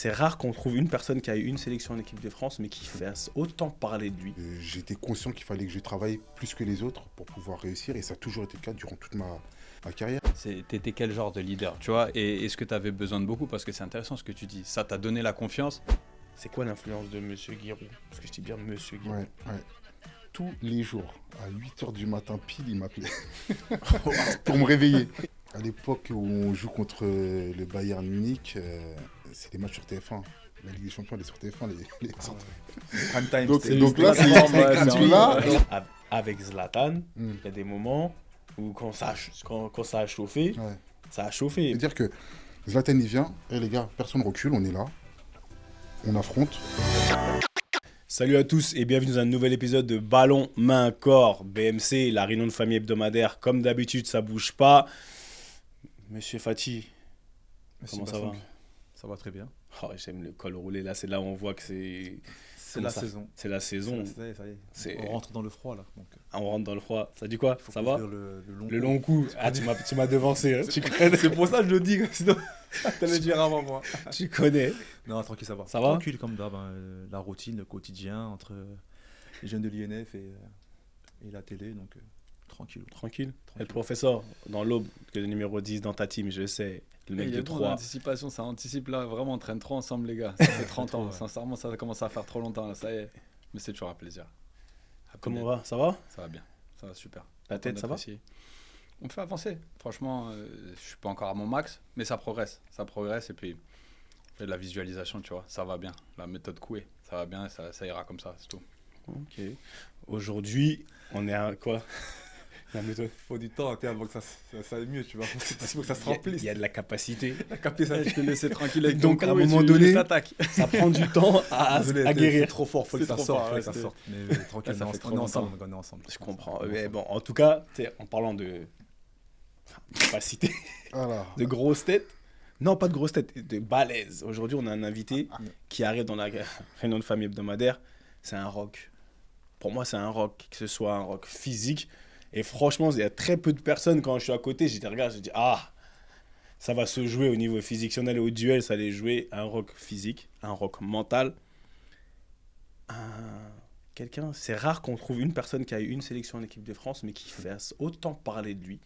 C'est rare qu'on trouve une personne qui a eu une sélection en équipe de France, mais qui fasse autant parler de lui. J'étais conscient qu'il fallait que je travaille plus que les autres pour pouvoir réussir, et ça a toujours été le cas durant toute ma carrière. T'étais quel genre de leader, tu vois? Et est-ce que tu avais besoin de beaucoup? Parce que c'est intéressant ce que tu dis. Ça t'a donné la confiance? C'est quoi l'influence de Monsieur Giroud? Parce que je dis bien Monsieur Giroud. Ouais. Tous les jours, à 8h du matin pile, il m'appelait pour me réveiller. À l'époque où on joue contre le Bayern Munich, c'est les matchs sur TF1. La Ligue des Champions, elle est sur TF1. Prime time. Donc là, c'est là. Avec Zlatan, il y a des moments où quand ça a chauffé, ça a chauffé. C'est-à-dire que Zlatan, il vient, et les gars, personne recule, on est là, on affronte. Salut à tous et bienvenue dans un nouvel épisode de Ballon, Main, Corps, BMC, la réunion de famille hebdomadaire. Comme d'habitude, ça bouge pas. Monsieur Fati, comment ça va? Ça va très bien. Oh, j'aime le col roulé, là, c'est là où on voit que c'est... C'est la saison. C'est la saison. Ça y est. On rentre dans le froid, là. Donc... On rentre dans le froid. Ça dit quoi? Ça va? Le long cou. Ah, tu m'as devancé. Hein. C'est pour ça que je le dis, sinon t'allais dire avant moi. Tu connais. Non, tranquille, ça va. Ça va? Tranquille comme d'hab. La routine, le quotidien entre les jeunes de l'INF et la télé, donc tranquille. Et le professeur, dans l'aube, le numéro 10 dans ta team, je sais. Le mec de 3. L'anticipation, ça anticipe là. Vraiment, on traîne trop ensemble, les gars. Ça fait 30 ans. Ouais. Sincèrement, ça commence à faire trop longtemps. Là. Ça y est. Mais c'est toujours un plaisir. Comment on va? Ça va? Ça va bien. Ça va super. La tête, ça va? On me fait avancer. Franchement, je suis pas encore à mon max, mais ça progresse. Ça progresse et puis de la visualisation, tu vois. Ça va bien. La méthode Coué, ça va bien. Ça ira comme ça, c'est tout. Ok. Aujourd'hui, on est à quoi? Il faut du temps avant que ça aille mieux, tu vois. Il faut que ça se remplisse. Il y a de la capacité. La capacité, je te laisser tranquille avec donc, à un moment donné, ça prend du temps à guérir. C'est trop fort, il faut que ça sorte. Mais tranquille, on est ensemble. Je comprends. Mais bon, en tout cas, en parlant de capacité, de grosse tête, non, pas de grosse tête, de balèze. Aujourd'hui, on a un invité qui arrive dans la réunion de famille hebdomadaire. C'est un rock. Pour moi, c'est un rock, que ce soit un rock physique. Et franchement, il y a très peu de personnes, quand je suis à côté, je dis, ça va se jouer au niveau physique. Si on allait au duel, ça allait jouer un rock physique, un rock mental. C'est rare qu'on trouve une personne qui a eu une sélection en équipe de France, mais qui fasse autant parler de lui,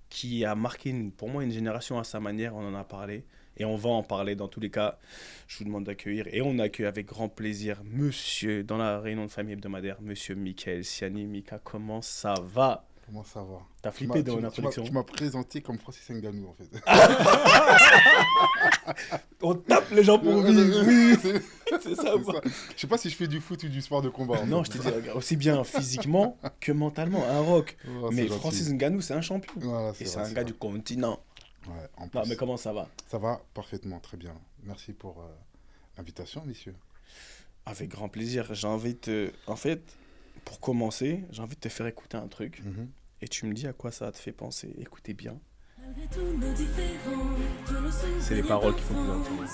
qui a marqué, pour moi, une génération à sa manière, on en a parlé. Et on va en parler dans tous les cas. Je vous demande d'accueillir. Et on accueille avec grand plaisir monsieur, dans la réunion de famille hebdomadaire, monsieur Michael Siani. Mika, comment ça va? Comment ça va? T'as flippé dans l'introduction? Tu m'as présenté comme Francis Ngannou, en fait. On tape les gens pour vivre. Oui, c'est ça ou pas? Je sais pas si je fais du foot ou du sport de combat. Non, je te dis, aussi bien physiquement que mentalement, un rock. Mais Francis Ngannou, c'est un champion. Voilà, et c'est un gars du continent. Ouais, en plus. Non, mais comment ça va? Ça va parfaitement, très bien. Merci pour l'invitation, messieurs. Avec grand plaisir. En fait, pour commencer, j'ai envie de te faire écouter un truc. Et tu me dis à quoi ça te fait penser. Écoutez bien. C'est les paroles qu'il faut que vous entendiez.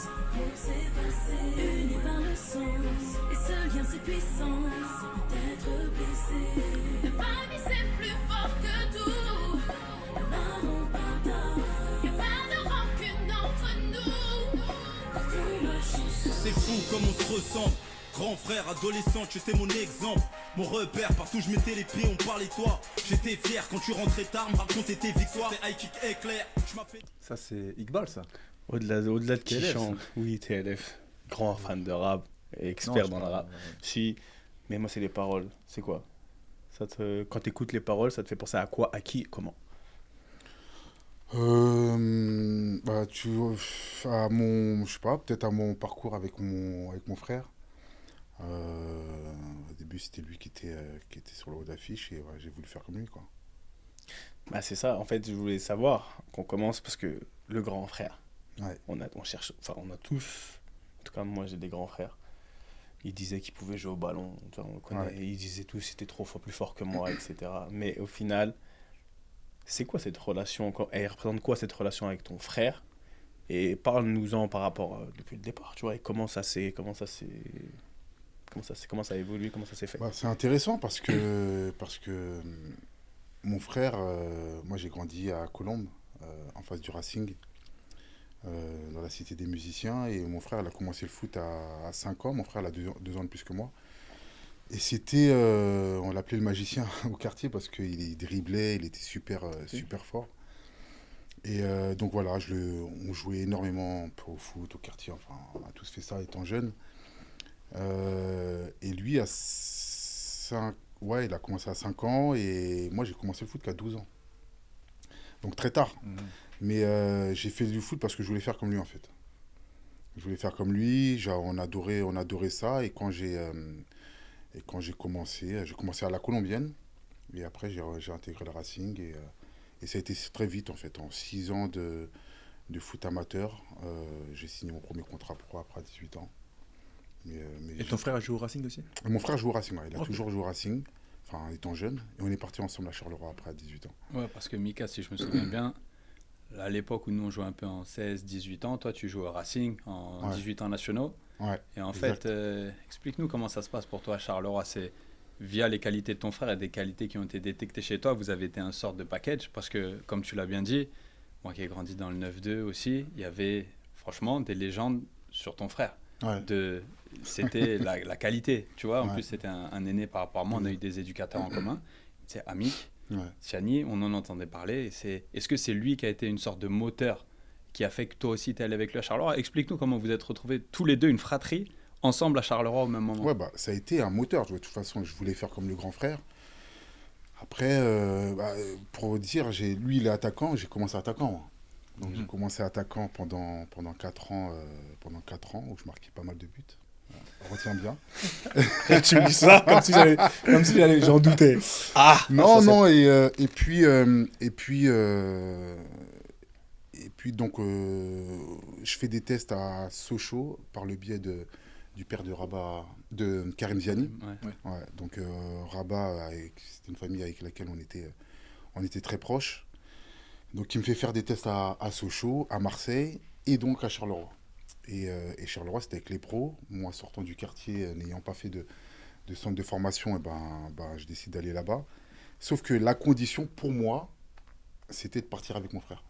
C'est fou comme on se ressemble. Grand frère, adolescent, tu étais mon exemple. Mon repère, partout je mettais les pieds, on parlait toi. J'étais fier quand tu rentrais tard, me racontais tes victoires. C'était high kick éclair. Ça, c'est Iqbal, ça. Au-delà de qui chante. Oui, TLF. Grand fan de rap, expert dans le rap. Si, mais moi, c'est les paroles. C'est quoi? Quand tu écoutes les paroles, ça te fait penser à quoi? À qui? Comment? Je sais pas, peut-être à mon parcours avec mon frère. Au début, c'était lui qui était sur le haut d'affiche et j'ai voulu faire comme lui, quoi. C'est ça, en fait, je voulais savoir qu'on commence parce que le grand frère, on cherche, on a tous, en tout cas moi j'ai des grands frères, ils disaient qu'ils pouvaient jouer au ballon, on le connaît, et ils disaient tous c'était trop plus fort que moi, etc. Mais au final, c'est quoi cette relation, elle représente quoi cette relation avec ton frère? Et parle-nous-en par rapport depuis le départ, tu vois, et comment ça a évolué, comment ça s'est fait? C'est intéressant parce que mon frère, moi j'ai grandi à Colombes, en face du Racing. dans la cité des musiciens. Et mon frère, il a commencé le foot à 5 ans. Mon frère, il a 2 ans de plus que moi. Et c'était, on l'appelait le magicien au quartier parce qu'il driblait, il était super fort. Et donc voilà, on jouait énormément au foot, au quartier, enfin, on a tous fait ça étant jeune. Et lui, il a commencé à 5 ans et moi j'ai commencé le foot qu'à 12 ans. Donc très tard. Mais j'ai fait du foot parce que je voulais faire comme lui en fait. Je voulais faire comme lui, on adorait ça. Et quand j'ai commencé à la Colombienne. Et après j'ai intégré le Racing et ça a été très vite en fait. En 6 ans de foot amateur, j'ai signé mon premier contrat pro après 18 ans. Et ton frère a joué au Racing aussi? Mon frère joue au Racing, ouais. Il a toujours joué au Racing, enfin étant jeune. Et on est partis ensemble à Charleroi après à 18 ans. Ouais, parce que Mika, si je me souviens bien, à l'époque où nous on jouait un peu en 16-18 ans, toi tu jouais au Racing en 18 ans nationaux. Ouais, et en exact. fait, explique-nous comment ça se passe pour toi à Charleroi. C'est via les qualités de ton frère et des qualités qui ont été détectées chez toi, vous avez été un sorte de package. Parce que, comme tu l'as bien dit, moi qui ai grandi dans le 9-2 aussi, il y avait franchement des légendes sur ton frère. Ouais. C'était la qualité, tu vois. En Ouais. plus, c'était un aîné par rapport à moi. On a eu des éducateurs en commun. C'est Amik, Ouais. Siani, on en entendait parler. Est-ce que c'est lui qui a été une sorte de moteur qui a fait que toi aussi tu es allé avec lui à Charleroi? Explique-nous comment vous êtes retrouvés tous les deux, une fratrie, ensemble à Charleroi au même moment. Ouais, bah, ça a été un moteur. De toute façon, je voulais faire comme le grand frère. Après, pour dire, lui, il est attaquant, j'ai commencé attaquant. Moi. Donc, j'ai commencé attaquant pendant 4 ans, où je marquais pas mal de buts. On retient bien. Tu me dis ça comme si j'allais, j'en doutais. Non, et puis donc, je fais des tests à Sochaux par le biais du père de Karim Ziani. Ouais. Ouais, donc Rabat, c'était une famille avec laquelle on était très proches. Donc il me fait faire des tests à Sochaux, à Marseille et donc à Charleroi. Et Charleroi, c'était avec les pros. Moi, sortant du quartier, n'ayant pas fait de centre de formation, je décide d'aller là-bas. Sauf que la condition pour moi, c'était de partir avec mon frère.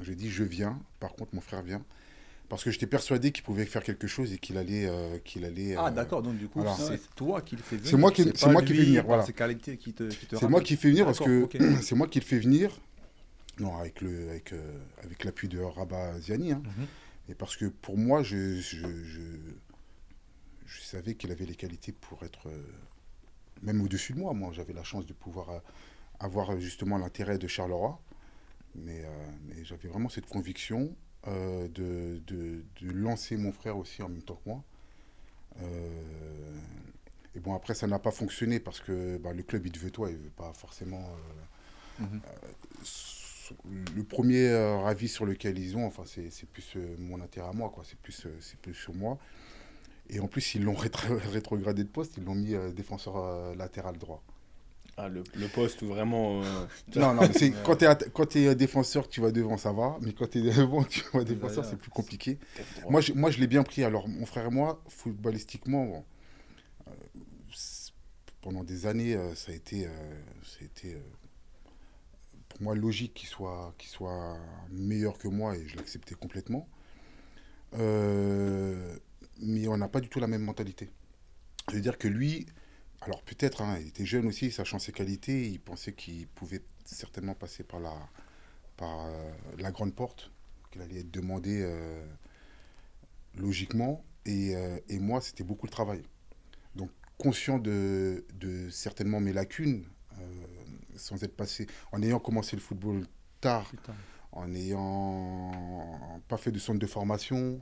J'ai dit, je viens. Par contre, mon frère vient. Parce que j'étais persuadé qu'il pouvait faire quelque chose et qu'il allait... Ah, d'accord. Donc, du coup, voilà. c'est toi qui le fais venir. C'est moi qui le fais venir, voilà. C'est qualités qui te C'est moi qui le fais venir parce que okay. c'est moi qui le fais venir. Non, avec l'appui de Rabat Ziani. Hein. Et parce que pour moi, je savais qu'il avait les qualités pour être même au-dessus de moi. Moi, j'avais la chance de pouvoir avoir justement l'intérêt de Charleroi. Mais j'avais vraiment cette conviction de lancer mon frère aussi en même temps que moi. Et bon, après, ça n'a pas fonctionné parce que le club, il te veut toi, il ne veut pas forcément... le premier avis sur lequel ils ont, enfin, c'est plus mon intérêt à moi, quoi. C'est plus sur moi. Et en plus, ils l'ont rétrogradé de poste, ils l'ont mis défenseur latéral droit. Ah, le poste où vraiment... Non, mais c'est quand tu es défenseur, tu vas devant, ça va. Mais quand tu es devant, tu vas défenseur, c'est plus compliqué. Moi, je l'ai bien pris. Alors, mon frère et moi, footballistiquement, bon, pendant des années, ça a été pour moi logique qu'il soit meilleur que moi et je l'acceptais complètement. Mais on n'a pas du tout la même mentalité. Je veux dire que lui... Alors peut-être, hein, il était jeune aussi, sachant ses qualités, il pensait qu'il pouvait certainement passer par la grande porte, qu'il allait être demandé logiquement. Et moi, c'était beaucoup le travail. Donc conscient de certainement mes lacunes, sans être passé, en ayant commencé le football tard, en n'ayant pas fait de centre de formation,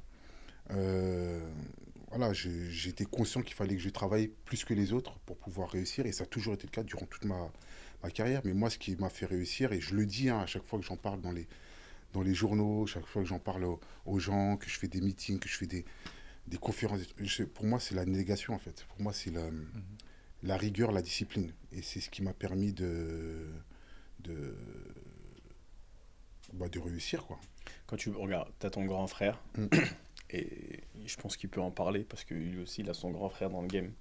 voilà, j'étais conscient qu'il fallait que je travaille plus que les autres pour pouvoir réussir. Et ça a toujours été le cas durant toute ma carrière. Mais moi, ce qui m'a fait réussir, et je le dis à chaque fois que j'en parle dans les journaux, chaque fois que j'en parle aux gens, que je fais des meetings, que je fais des conférences, pour moi, c'est la négation, en fait. Pour moi, c'est la rigueur, la discipline. Et c'est ce qui m'a permis de réussir, quoi. Quand tu regardes, tu as ton grand frère. Et je pense qu'il peut en parler parce que lui aussi, il a son grand frère dans le game.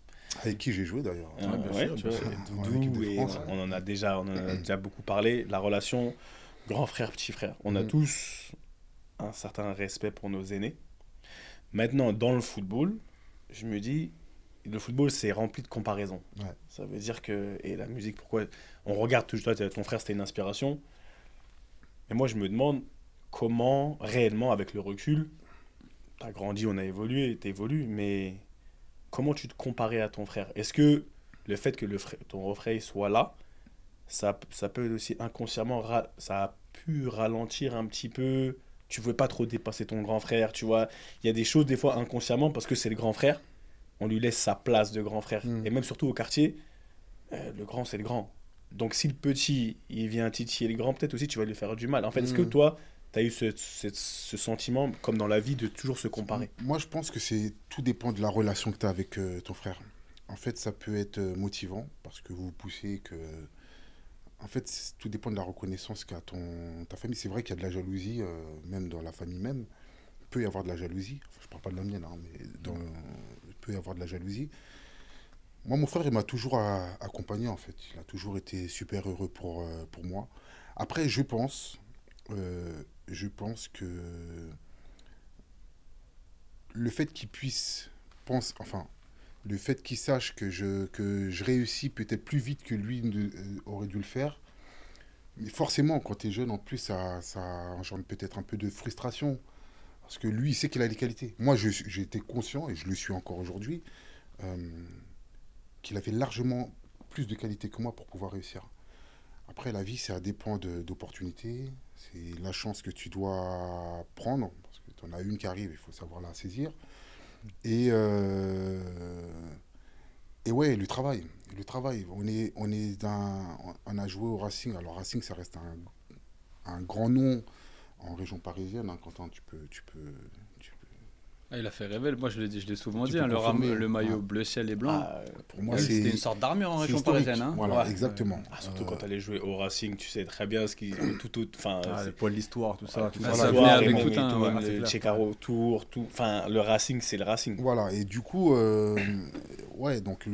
Avec qui j'ai joué d'ailleurs. Doudou, et on en a déjà beaucoup parlé. La relation grand frère, petit frère. On a tous un certain respect pour nos aînés. Maintenant, dans le football, je me dis, le football, c'est rempli de comparaisons. Ouais. Ça veut dire que... Et la musique, pourquoi... On regarde toujours, toi, ton frère, c'était une inspiration. Et moi, je me demande comment, réellement, avec le recul, t'as grandi, on a évolué, t'évolues, mais comment tu te comparais à ton frère? Est-ce que le fait que ton refrain soit là, ça peut aussi inconsciemment, ça a pu ralentir un petit peu, tu ne veux pas trop dépasser ton grand frère, tu vois. Il y a des choses, des fois, inconsciemment, parce que c'est le grand frère, on lui laisse sa place de grand frère. Et même surtout au quartier, le grand, c'est le grand. Donc si le petit, il vient titiller le grand, peut-être aussi tu vas lui faire du mal. En fait, est-ce que toi, tu as eu ce sentiment, comme dans la vie, de toujours se comparer? Moi, je pense que tout dépend de la relation que tu as avec ton frère. En fait, ça peut être motivant, parce que vous vous poussez, que... En fait, tout dépend de la reconnaissance qu'a ta famille. C'est vrai qu'il y a de la jalousie, même dans la famille même. Il peut y avoir de la jalousie. Enfin, je ne parle pas de la mienne, hein, mais il peut y avoir de la jalousie. Moi, mon frère, il m'a toujours accompagné, en fait. Il a toujours été super heureux pour moi. Après, je pense que le fait qu'il puisse penser... Enfin, le fait qu'il sache que je réussis peut-être plus vite que lui aurait dû le faire. Mais forcément, quand tu es jeune, en plus, ça engendre peut-être un peu de frustration. Parce que lui, il sait qu'il a les qualités. Moi, j'étais conscient, et je le suis encore aujourd'hui, qu'il avait largement plus de qualités que moi pour pouvoir réussir. Après, la vie, ça dépend d'opportunités. C'est la chance que tu dois prendre. Parce que tu en as une qui arrive, il faut savoir la saisir. Et ouais, le travail. On a joué au Racing. Alors, Racing, ça reste un grand nom en région parisienne. Hein, Quentin, tu peux... Ah, il a fait rêver. Moi, je l'ai souvent dit, peux confirmer. le maillot bleu ciel et blanc. Pour moi, c'était une sorte d'armure en c'est région historique. parisienne. Hein. Voilà, exactement. Surtout quand tu allais jouer au Racing, tu sais très bien ce qui... le poil d'histoire, tout ça. Ça venait avec tout le Tchekaro autour, tout. Enfin, le Racing, c'est le Racing. Voilà, et du coup, ouais, donc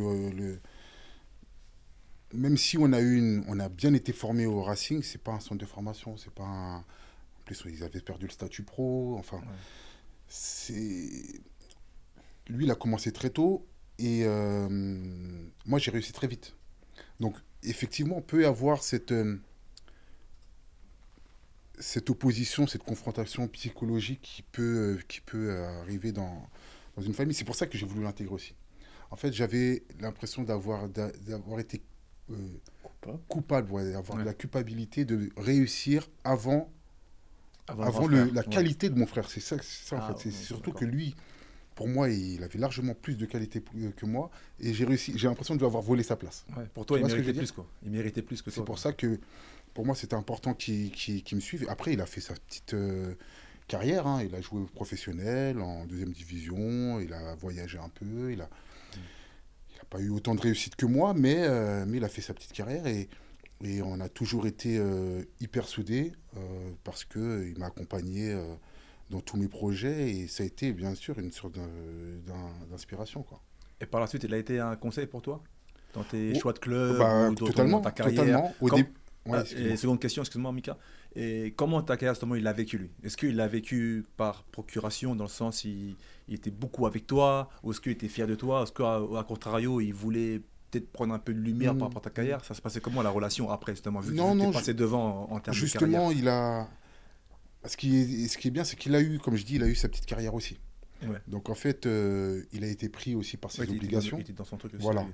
même si on a bien été formé au Racing, c'est pas un centre de formation, c'est pas un... En plus, ils avaient perdu le statut pro, enfin... Lui, il a commencé très tôt, et moi, j'ai réussi très vite. Donc, effectivement, on peut avoir cette opposition, cette confrontation psychologique qui peut arriver dans une famille. C'est pour ça que j'ai voulu l'intégrer aussi. En fait, j'avais l'impression d'avoir été coupable, d'avoir de la culpabilité de réussir avant la qualité de mon frère. C'est ça en fait. C'est surtout que lui, pour moi, il avait largement plus de qualité que moi, et j'ai l'impression de lui avoir volé sa place. Ouais, pour toi, il méritait plus, quoi. Il méritait plus que toi. C'est pour ça que, pour moi, c'était important qu'il me suive. Après, il a fait sa petite carrière. Hein. Il a joué professionnel en 2e division. Il a voyagé un peu. Il a pas eu autant de réussite que moi, mais il a fait sa petite carrière, et on a toujours été hyper soudés parce qu'il m'a accompagné dans tous mes projets, et ça a été bien sûr une sorte d'inspiration, quoi. Et par la suite, il a été un conseil pour toi dans tes choix de club ou totalement, dans ta carrière? Totalement. Et seconde question, excuse-moi Mika, et comment ta carrière justement il l'a vécu lui? Est-ce qu'il l'a vécu par procuration, dans le sens il était beaucoup avec toi, ou est-ce qu'il était fier de toi, est-ce qu'à contrario il voulait peut-être prendre un peu de lumière par rapport à ta carrière? Ça se passait comment la relation après, justement, vu que tu étais passé devant en termes de carrière? Justement, ce qui est bien, c'est qu'il a eu, comme je dis, il a eu sa petite carrière aussi. Ouais. Donc en fait, il a été pris aussi par ses obligations. Il était dans son truc aussi. Voilà.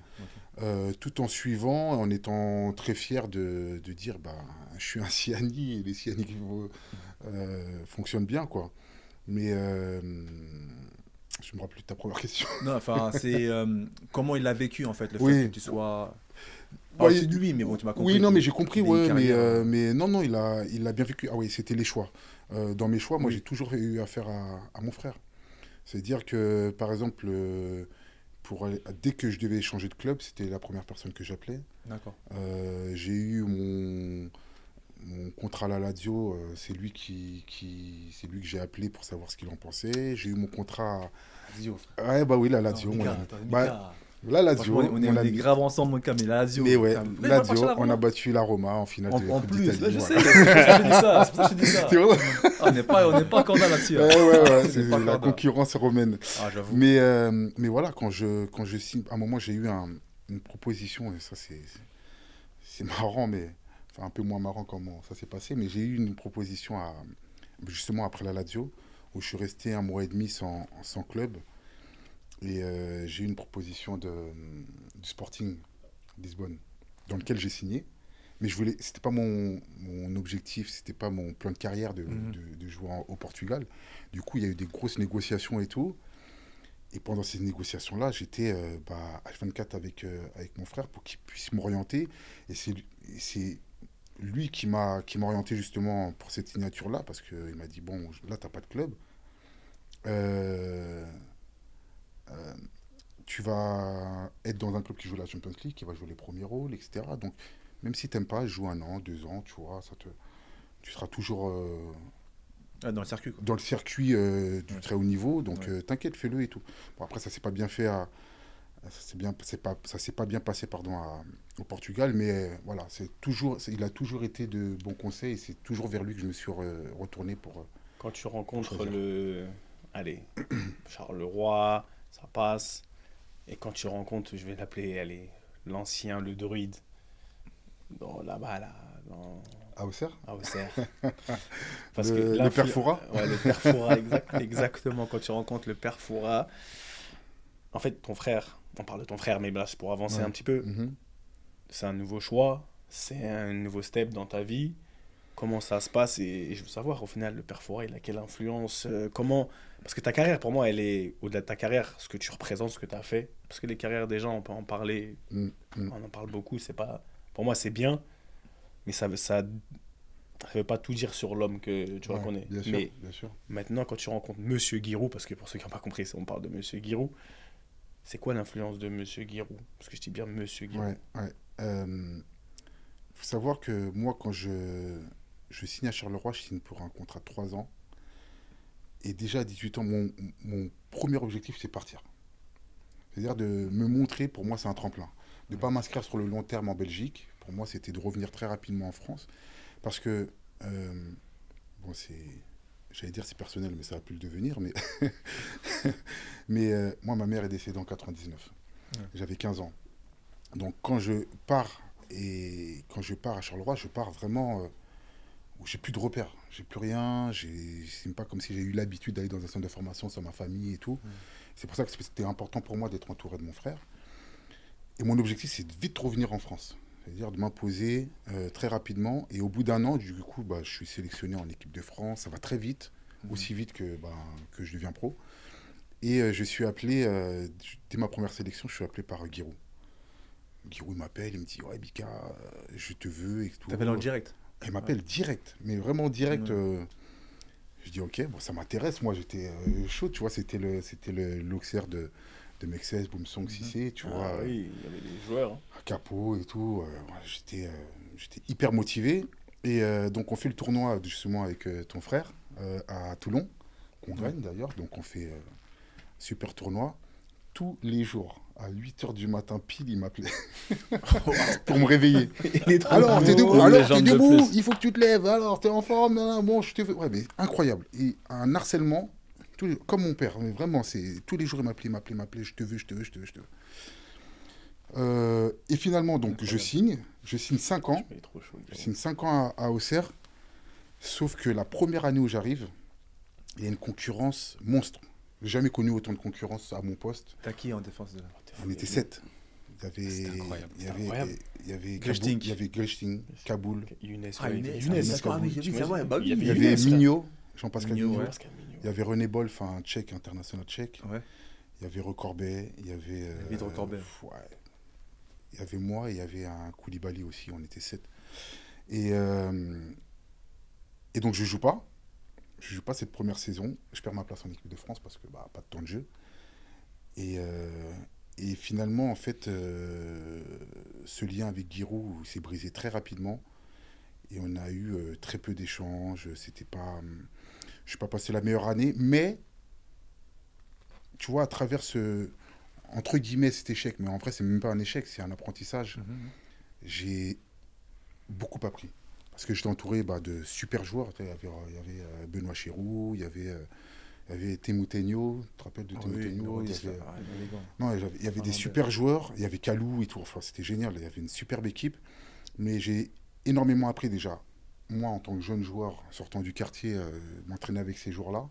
Tout en suivant, en étant très fier de dire, je suis un Siani, et les Siani fonctionnent bien, quoi. Mais je me rappelle de ta première question. Non, enfin, c'est comment il a vécu, en fait, le fait que tu sois... Ouais, de lui, mais bon, tu m'as compris. Oui, non, mais j'ai compris, mais non, il a bien vécu. Ah oui, c'était les choix. Dans mes choix, moi, j'ai toujours eu affaire à mon frère. C'est-à-dire que, par exemple, dès que je devais changer de club, c'était la première personne que j'appelais. D'accord. J'ai eu mon contrat à la Lazio, c'est lui que j'ai appelé pour savoir ce qu'il en pensait. J'ai eu mon contrat... Lazio. Ouais, oui, la Lazio. Non, Mika, La Lazio, on est grave ensemble, mon cas, mais la Lazio. Mais ouais, Lazio, on a battu la Roma en finale de En Coupe plus, d'Italie. là, je sais, voilà. c'est pour ça que je dis ça. C'est vrai. Ah, on n'est pas corda là-dessus. hein. Ouais, c'est pas la corda. concurrence romaine. Ah, j'avoue. Mais voilà, quand je signe, à un moment, j'ai eu une proposition, et ça, c'est marrant, mais enfin, un peu moins marrant comment ça s'est passé, mais j'ai eu une proposition justement après la Lazio, où je suis resté 1 mois et demi sans club. Et j'ai eu une proposition du Sporting Lisbonne, dans lequel j'ai signé. Mais c'était pas mon objectif, c'était pas mon plan de carrière de jouer au Portugal. Du coup, il y a eu des grosses négociations et tout. Et pendant ces négociations-là, j'étais H24 avec mon frère pour qu'il puisse m'orienter. Et c'est lui qui m'a orienté justement pour cette signature-là, parce qu'il m'a dit, bon, là, t'as pas de club. Tu vas être dans un club qui joue la Champions League, qui va jouer les premiers rôles, etc. Donc, même si tu n'aimes pas, joue 1 an, 2 ans, tu vois, tu seras toujours Dans le circuit, quoi. dans le circuit du très haut niveau. Donc, t'inquiète, fais-le et tout. Bon, après, ça s'est pas bien fait ça s'est pas bien passé au Portugal, mais voilà, il a toujours été de bons conseils et c'est toujours vers lui que je me suis retourné pour. Quand tu rencontres Charleroi, ça passe. Et quand tu rencontres, je vais l'appeler, l'ancien, le druide, là-bas, À Auxerre à Auxerre. Le père Foura. Ouais, le père Foura, exactement. Quand tu rencontres le père Foura, en fait, ton frère, on parle de ton frère, mais là, c'est pour avancer un petit peu. C'est un nouveau choix, c'est un nouveau step dans ta vie. Comment ça se passe et je veux savoir, au final, le père Foura, il a quelle influence Parce que ta carrière, pour moi, elle est au-delà de ta carrière, ce que tu représentes, ce que tu as fait. Parce que les carrières des gens, on peut en parler, on en parle beaucoup. Pour moi, c'est bien, mais ça veut pas tout dire sur l'homme que tu reconnais. Bien sûr. Maintenant, quand tu rencontres Monsieur Giroud, parce que pour ceux qui n'ont pas compris, on parle de Monsieur Giroud, c'est quoi l'influence de Monsieur Giroud? Parce que je dis bien Monsieur Giroud. Faut savoir que moi, quand je signe à Charleroi, je signe pour un contrat de 3 ans. Et déjà à 18 ans, mon premier objectif, c'est partir. C'est-à-dire de me montrer, pour moi, c'est un tremplin. De ne pas m'inscrire sur le long terme en Belgique. Pour moi, c'était de revenir très rapidement en France. Parce que, j'allais dire c'est personnel, mais ça a pu le devenir. Mais moi, ma mère est décédée en 99. J'avais 15 ans. Donc quand je pars à Charleroi, je pars vraiment où j'ai plus de repères, j'ai plus rien, c'est pas comme si j'ai eu l'habitude d'aller dans un centre de formation sans ma famille et tout. C'est pour ça que c'était important pour moi d'être entouré de mon frère. Et mon objectif, c'est de vite revenir en France, c'est-à-dire de m'imposer très rapidement. Et au bout d'1 an, du coup, je suis sélectionné en équipe de France, ça va très vite, aussi vite que je deviens pro. Et je suis appelé, dès ma première sélection, je suis appelé par Giroud. Giroud m'appelle, il me dit « Ouais, Bika, je te veux. » et tout. T'appelles en direct? Il m'appelle direct, mais vraiment direct. Je dis « Ok, bon, ça m'intéresse. » Moi, j'étais chaud, tu vois. C'était l'Auxerre de Mexès, Boumsong, Cissé, tu vois. Oui, il y avait des joueurs. Capot et tout. J'étais hyper motivé. Et donc, on fait le tournoi, justement, avec ton frère à Toulon, qu'on gagne d'ailleurs. Donc, on fait super tournoi. Tous les jours, à 8h du matin pile, il m'appelait pour me réveiller. Alors, t'es debout, il faut que tu te lèves. Alors, t'es en forme, bon, je te veux. Ouais, mais incroyable. Et un harcèlement, comme mon père, mais vraiment, tous les jours, il m'appelait, je te veux. Et finalement, donc, je signe 5 ans. Je signe 5 ans à Auxerre. Sauf que la première année où j'arrive, il y a une concurrence monstre. J'ai jamais connu autant de concurrence à mon poste. T'as qui en défense de là? On était 7. C'était incroyable. Il y avait Glechting, Kaboul. Younes. Il y avait Mignot, Jean-Pascal Mignot. Il y avait René Bolf, un tchèque, international tchèque. Ouais. Il y avait Recorbet. Il y avait. Recorbet. Il y avait moi et il y avait un Koulibaly aussi. On était 7. Et donc je joue pas. Je joue pas cette première saison. Je perds ma place en équipe de France parce que pas de temps de jeu. Et finalement, en fait, ce lien avec Giroud s'est brisé très rapidement. Et on a eu très peu d'échanges. Je n'ai pas passé la meilleure année. Mais, tu vois, à travers entre guillemets, cet échec, mais en vrai, c'est même pas un échec, c'est un apprentissage. J'ai beaucoup appris. Parce que j'étais entouré de super joueurs. Il y avait Benoît Chirou, il y avait Temu Tenyo. Tu te rappelles de Temu Tenyo? Il y avait des super joueurs. Il y avait Kalou et tout. Enfin, c'était génial. Il y avait une superbe équipe. Mais j'ai énormément appris déjà. Moi, en tant que jeune joueur, sortant du quartier, m'entraîner avec ces joueurs-là.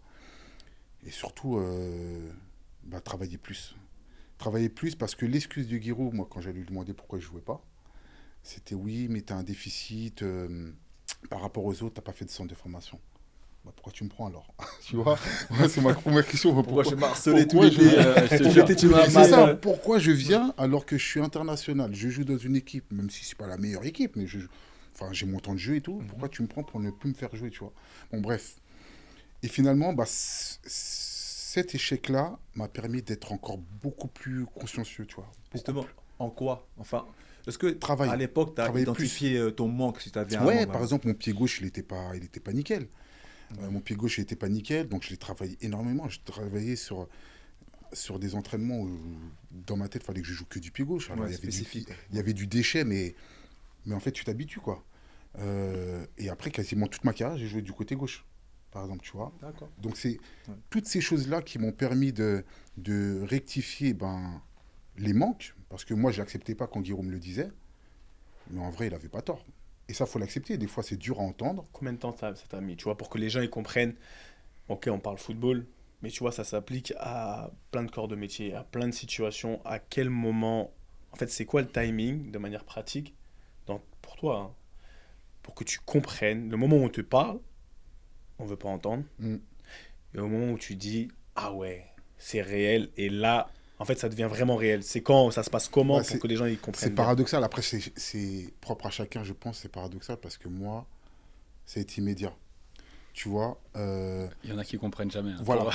Et surtout, travailler plus. Travailler plus parce que l'excuse de Giroud, moi, quand j'allais lui demander pourquoi je ne jouais pas, c'était oui, mais tu as un déficit par rapport aux autres, tu n'as pas fait de centre de formation. Pourquoi tu me prends alors? Tu vois, c'est ma première question. Pourquoi je marcelais tous les C'est ça, pourquoi je viens alors que je suis international? Je joue dans une équipe, même si ce n'est pas la meilleure équipe, mais j'ai mon temps de jeu et tout. Pourquoi tu me prends pour ne plus me faire jouer, tu vois? Bon, bref. Et finalement, cet échec-là m'a permis d'être encore beaucoup plus consciencieux, tu vois. Justement, en quoi? Enfin, est-ce que Travail. À l'époque, tu as identifié ton manque si tu avais un Ouais, par exemple, mon pied gauche, il était pas nickel. Mon pied gauche, il n'était pas nickel, donc je l'ai travaillé énormément. Je travaillais sur des entraînements où, dans ma tête, il fallait que je joue que du pied gauche. Alors, il y avait du déchet, mais en fait, tu t'habitues, quoi. Et après, quasiment toute ma carrière, j'ai joué du côté gauche, par exemple, tu vois. D'accord. Donc, c'est toutes ces choses-là qui m'ont permis de rectifier les manques, parce que moi, je n'acceptais pas quand Guillaume me le disait, mais en vrai, il n'avait pas tort. Et ça, il faut l'accepter. Des fois, c'est dur à entendre. Combien de temps ça t'a mis, tu vois, pour que les gens ils comprennent, ok, on parle football, mais tu vois, ça s'applique à plein de corps de métier, à plein de situations, à quel moment, en fait, c'est quoi le timing, de manière pratique, pour toi, hein, pour que tu comprennes, le moment où on te parle, on ne veut pas entendre, et au moment où tu dis, ah ouais, c'est réel, et là, en fait, ça devient vraiment réel. C'est quand, ça se passe comment pour que les gens ils comprennent? C'est paradoxal. Après, c'est propre à chacun, je pense. C'est paradoxal parce que moi, ça a été immédiat. Tu vois. Il y en a qui comprennent jamais. Hein. Voilà.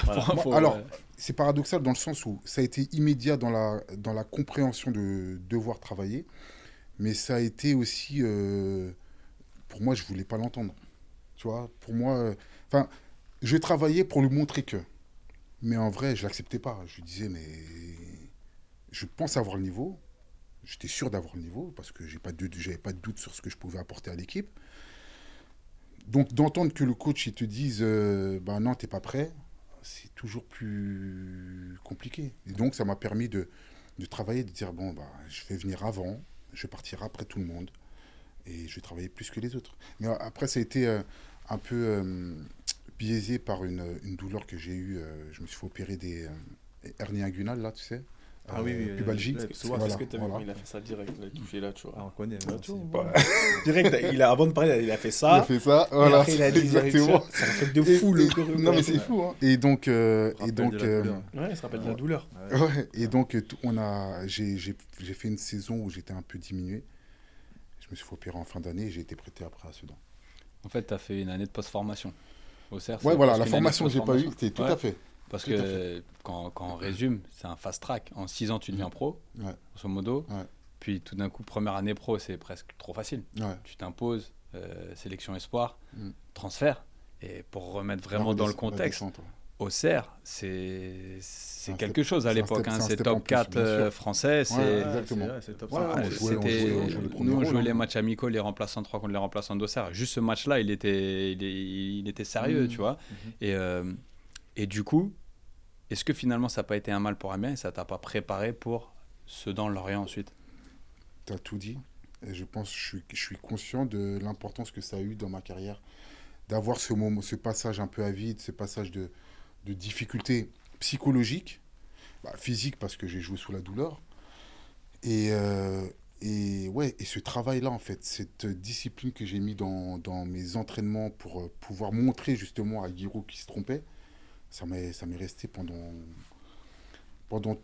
Alors, c'est paradoxal dans le sens où ça a été immédiat dans la compréhension de devoir travailler, mais ça a été aussi, pour moi, je voulais pas l'entendre. Tu vois. Pour moi, je travaillais pour lui montrer que. Mais en vrai, je ne l'acceptais pas. Je lui disais, mais je pense avoir le niveau. J'étais sûr d'avoir le niveau parce que j'avais pas de doute sur ce que je pouvais apporter à l'équipe. Donc, d'entendre que le coach il te dise, non, tu n'es pas prêt, c'est toujours plus compliqué. Et donc, ça m'a permis de travailler, de dire, je vais venir avant, je vais partir après tout le monde et je vais travailler plus que les autres. Mais après, ça a été un peu... biaisé par une douleur que j'ai eue. Je me suis fait opérer des hernies inguinales, là, tu sais. Pubalgie. Est-ce que tu as vu, il a fait ça direct, il a touché là, tu vois. On connaît. Direct, avant de parler, il a fait ça. Il a fait ça, voilà. Après, il a dit exactement. C'est un truc de fou, le corps. Non, mais c'est fou, hein. Et donc... ouais, il se rappelle de la douleur. Ouais, et donc, j'ai fait une saison où j'étais un peu diminué. Je me suis fait opérer en fin d'année et j'ai été prêté après à Sedan. En fait, tu as fait une année de post-formation. Au CERF, ouais, voilà, la formation que j'ai pas eue, c'était tout à fait. Parce que quand on résume, c'est un fast track. En 6 ans, tu deviens pro, grosso modo. Ouais. Puis tout d'un coup, première année pro, c'est presque trop facile. Ouais. Tu t'imposes, sélection espoir, transfert. Et pour remettre vraiment dans le contexte, au CERF, c'est quelque chose à l'époque. C'est top 4 français. Exactement. C'est top 5. Nous, on jouait les matchs amicaux, les remplaçants 3 contre les remplaçants d'Auxerre. Juste ce match-là, il était sérieux, tu vois. Et du coup, est-ce que finalement, ça n'a pas été un mal pour Amiens et ça ne t'a pas préparé pour Sedan-Lorient ensuite? Tu as tout dit. Et je pense que je suis conscient de l'importance que ça a eu dans ma carrière. D'avoir ce passage un peu à vide, ce passage de difficultés psychologiques, physiques parce que j'ai joué sous la douleur. Et ce travail-là, en fait, cette discipline que j'ai mis dans mes entraînements pour pouvoir montrer justement à Giroud qui se trompait, ça m'est resté pendant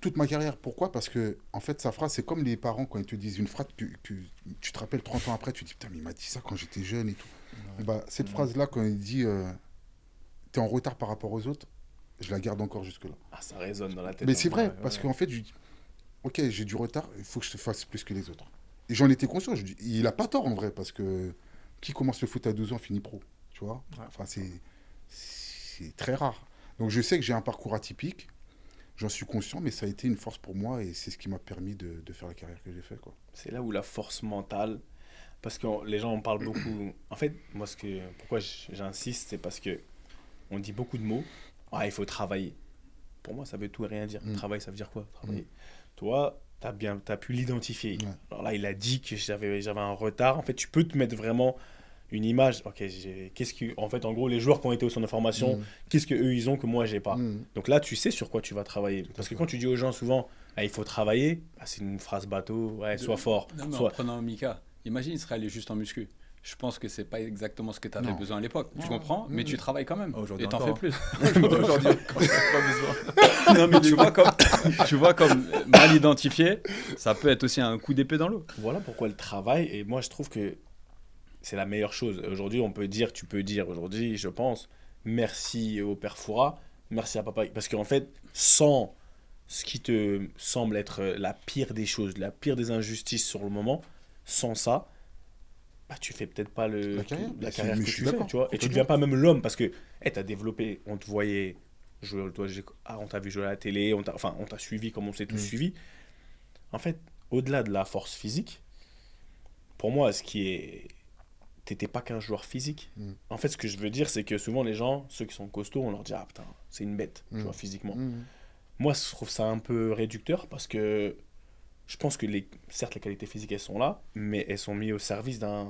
toute ma carrière. Pourquoi? Parce que, en fait, sa phrase, c'est comme les parents quand ils te disent une phrase que tu te rappelles 30 ans après, tu te dis, putain, mais il m'a dit ça quand j'étais jeune et tout. Cette phrase-là, quand il dit, t'es en retard par rapport aux autres, je la garde encore jusque-là. Ah, ça résonne dans la tête. Mais c'est vrai, parce qu'en fait, je dis, ok, j'ai du retard, il faut que je te fasse plus que les autres. Et j'en étais conscient. Je dis, il a pas tort en vrai, parce que qui commence le foot à 12 ans finit pro, tu vois. Enfin, c'est très rare. Donc je sais que j'ai un parcours atypique, J'en suis conscient, mais ça a été une force pour moi et c'est ce qui m'a permis de faire la carrière que j'ai fait, quoi. C'est là où la force mentale, parce que les gens en parlent beaucoup. En fait, moi, pourquoi j'insiste, c'est parce que on dit beaucoup de mots. Ah, il faut travailler. Pour moi, ça veut tout et rien dire. Travail, ça veut dire quoi? Travailler. Toi, t'as pu l'identifier. Ouais. Alors là, il a dit que j'avais un retard. En fait, tu peux te mettre vraiment une image. Ok, en fait, en gros, les joueurs qui ont été au centre de formation, qu'est-ce qu'eux, ils ont que moi, j'ai pas. Donc là, tu sais sur quoi tu vas travailler. Parce que quand tu dis aux gens souvent, ah, il faut travailler, c'est une phrase bateau, ouais, sois fort. Non, mais en prenant Mika, imagine, il serait allé juste en muscu. Je pense que c'est pas exactement ce que tu avais besoin à l'époque. Tu comprends? Mais tu travailles quand même. Aujourd'hui et t'en encore. fais plus. Aujourd'hui, quand j'ai pas besoin. Non, mais tu vois comme mal identifié, ça peut être aussi un coup d'épée dans l'eau. Voilà pourquoi le travail, et moi je trouve que c'est la meilleure chose. Aujourd'hui, tu peux dire aujourd'hui, je pense, merci au père Foura, merci à papa. Parce qu'en fait, sans ce qui te semble être la pire des choses, la pire des injustices sur le moment, sans ça, bah, tu fais peut-être pas la carrière que tu fais, tu vois. Et tu deviens pas même l'homme parce que t'as développé, on te voyait jouer, on t'a vu jouer à la télé, on t'a suivi comme on s'est tous suivis. En fait, au-delà de la force physique, pour moi, t'étais pas qu'un joueur physique. En fait, ce que je veux dire, c'est que souvent les gens, ceux qui sont costauds, on leur dit ah putain, c'est une bête, tu vois, physiquement. Moi, je trouve ça un peu réducteur parce que je pense que certes les qualités physiques elles sont là, mais elles sont mises au service d'un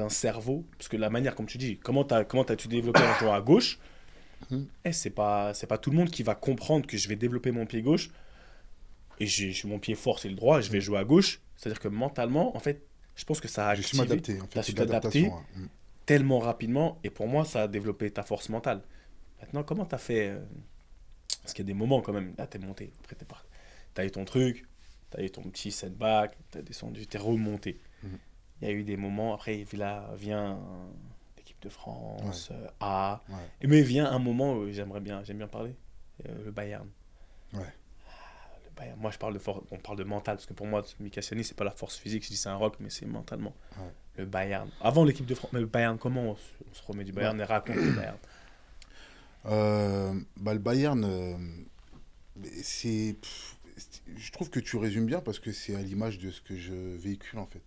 cerveau. Parce que la manière, comme tu dis, comment t'as-tu développé un joueur à gauche, c'est pas tout le monde qui va comprendre que je vais développer mon pied gauche et mon pied fort c'est le droit, je vais jouer à gauche. C'est-à-dire que mentalement, en fait, je pense que ça a activé. Je suis m'adapter. En fait, t'as su t'adapter tellement rapidement et pour moi ça a développé ta force mentale. Maintenant, comment t'as fait parce qu'il y a des moments quand même, là t'es monté, après t'as eu ton truc, t'as eu ton petit setback, t'as descendu, t'es remonté. Il y a eu des moments, après vient l'équipe de France, mais vient un moment où j'aime bien parler, le Bayern. Ouais. Le Bayern. Moi je parle on parle de mental, parce que pour moi, Mika Siani, c'est pas la force physique, je dis c'est un rock, mais c'est mentalement. Ouais. Le Bayern. Avant l'équipe de France, mais le Bayern, comment on se remet du Bayern et raconte le Bayern? Le Bayern, je trouve que tu résumes bien parce que c'est à l'image de ce que je véhicule en fait.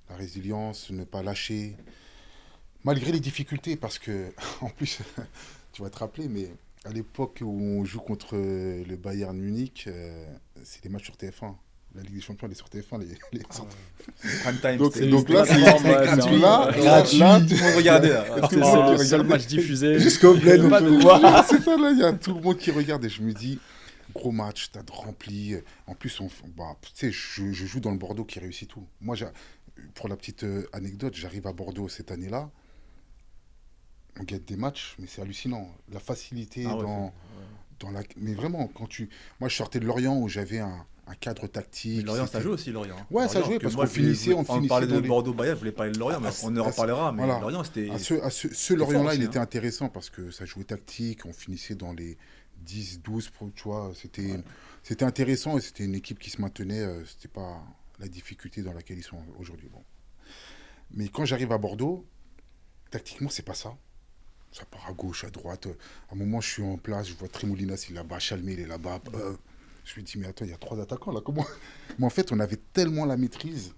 La résilience, ne pas lâcher, malgré les difficultés, parce que, en plus, tu vas te rappeler, mais à l'époque où on joue contre le Bayern Munich, c'est des matchs sur TF1. La Ligue des Champions, elle est sur TF1. Prime time. Donc là, c'est gratuit. Là, tout le monde regardait. C'est le seul match diffusé. Jusqu'au bled. C'est ça, là, il y a tout le monde qui regarde. Et je me dis, gros match, stade rempli. En plus, tu sais, je joue dans le Bordeaux qui réussit tout. Moi, pour la petite anecdote, j'arrive à Bordeaux cette année-là. On gagne des matchs, mais c'est hallucinant. La facilité dans la... Mais vraiment, moi, je sortais de Lorient où j'avais un cadre tactique. Mais Lorient, ça joue aussi, Lorient. Ouais, Lorient, ça jouait parce qu'on finissait. On parlait de les... Bordeaux-Bayern, vous voulez parler de Lorient, mais on en reparlera. Mais voilà. Lorient, c'était. Ce Lorient-là, il était intéressant parce que ça jouait tactique. On finissait dans les 10, 12, tu vois. C'était intéressant et c'était une équipe qui se maintenait. C'était pas la difficulté dans laquelle ils sont aujourd'hui. Bon. Mais quand j'arrive à Bordeaux, tactiquement, c'est pas ça. Ça part à gauche, à droite. À un moment, je suis en place, je vois Trémoulinas, il est là-bas, Chalmé, il est là-bas. Je me dis, mais attends, il y a 3 attaquants là, comment? Mais en fait, on avait tellement la maîtrise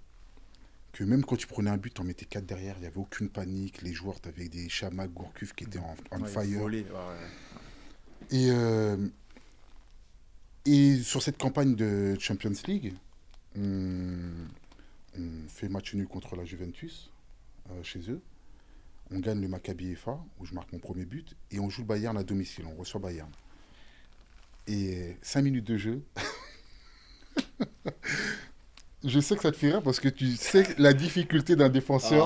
que même quand tu prenais un but, on mettait 4 derrière, il n'y avait aucune panique. Les joueurs, tu avais des Chamak, Gourcuff qui étaient en fire. Et sur cette campagne de Champions League, on fait match nul contre la Juventus chez eux. On gagne le Maccabi Haifa, où je marque mon premier but, et on joue le Bayern à domicile, on reçoit Bayern. Et 5 minutes de jeu, je sais que ça te fait rire parce que tu sais la difficulté d'un défenseur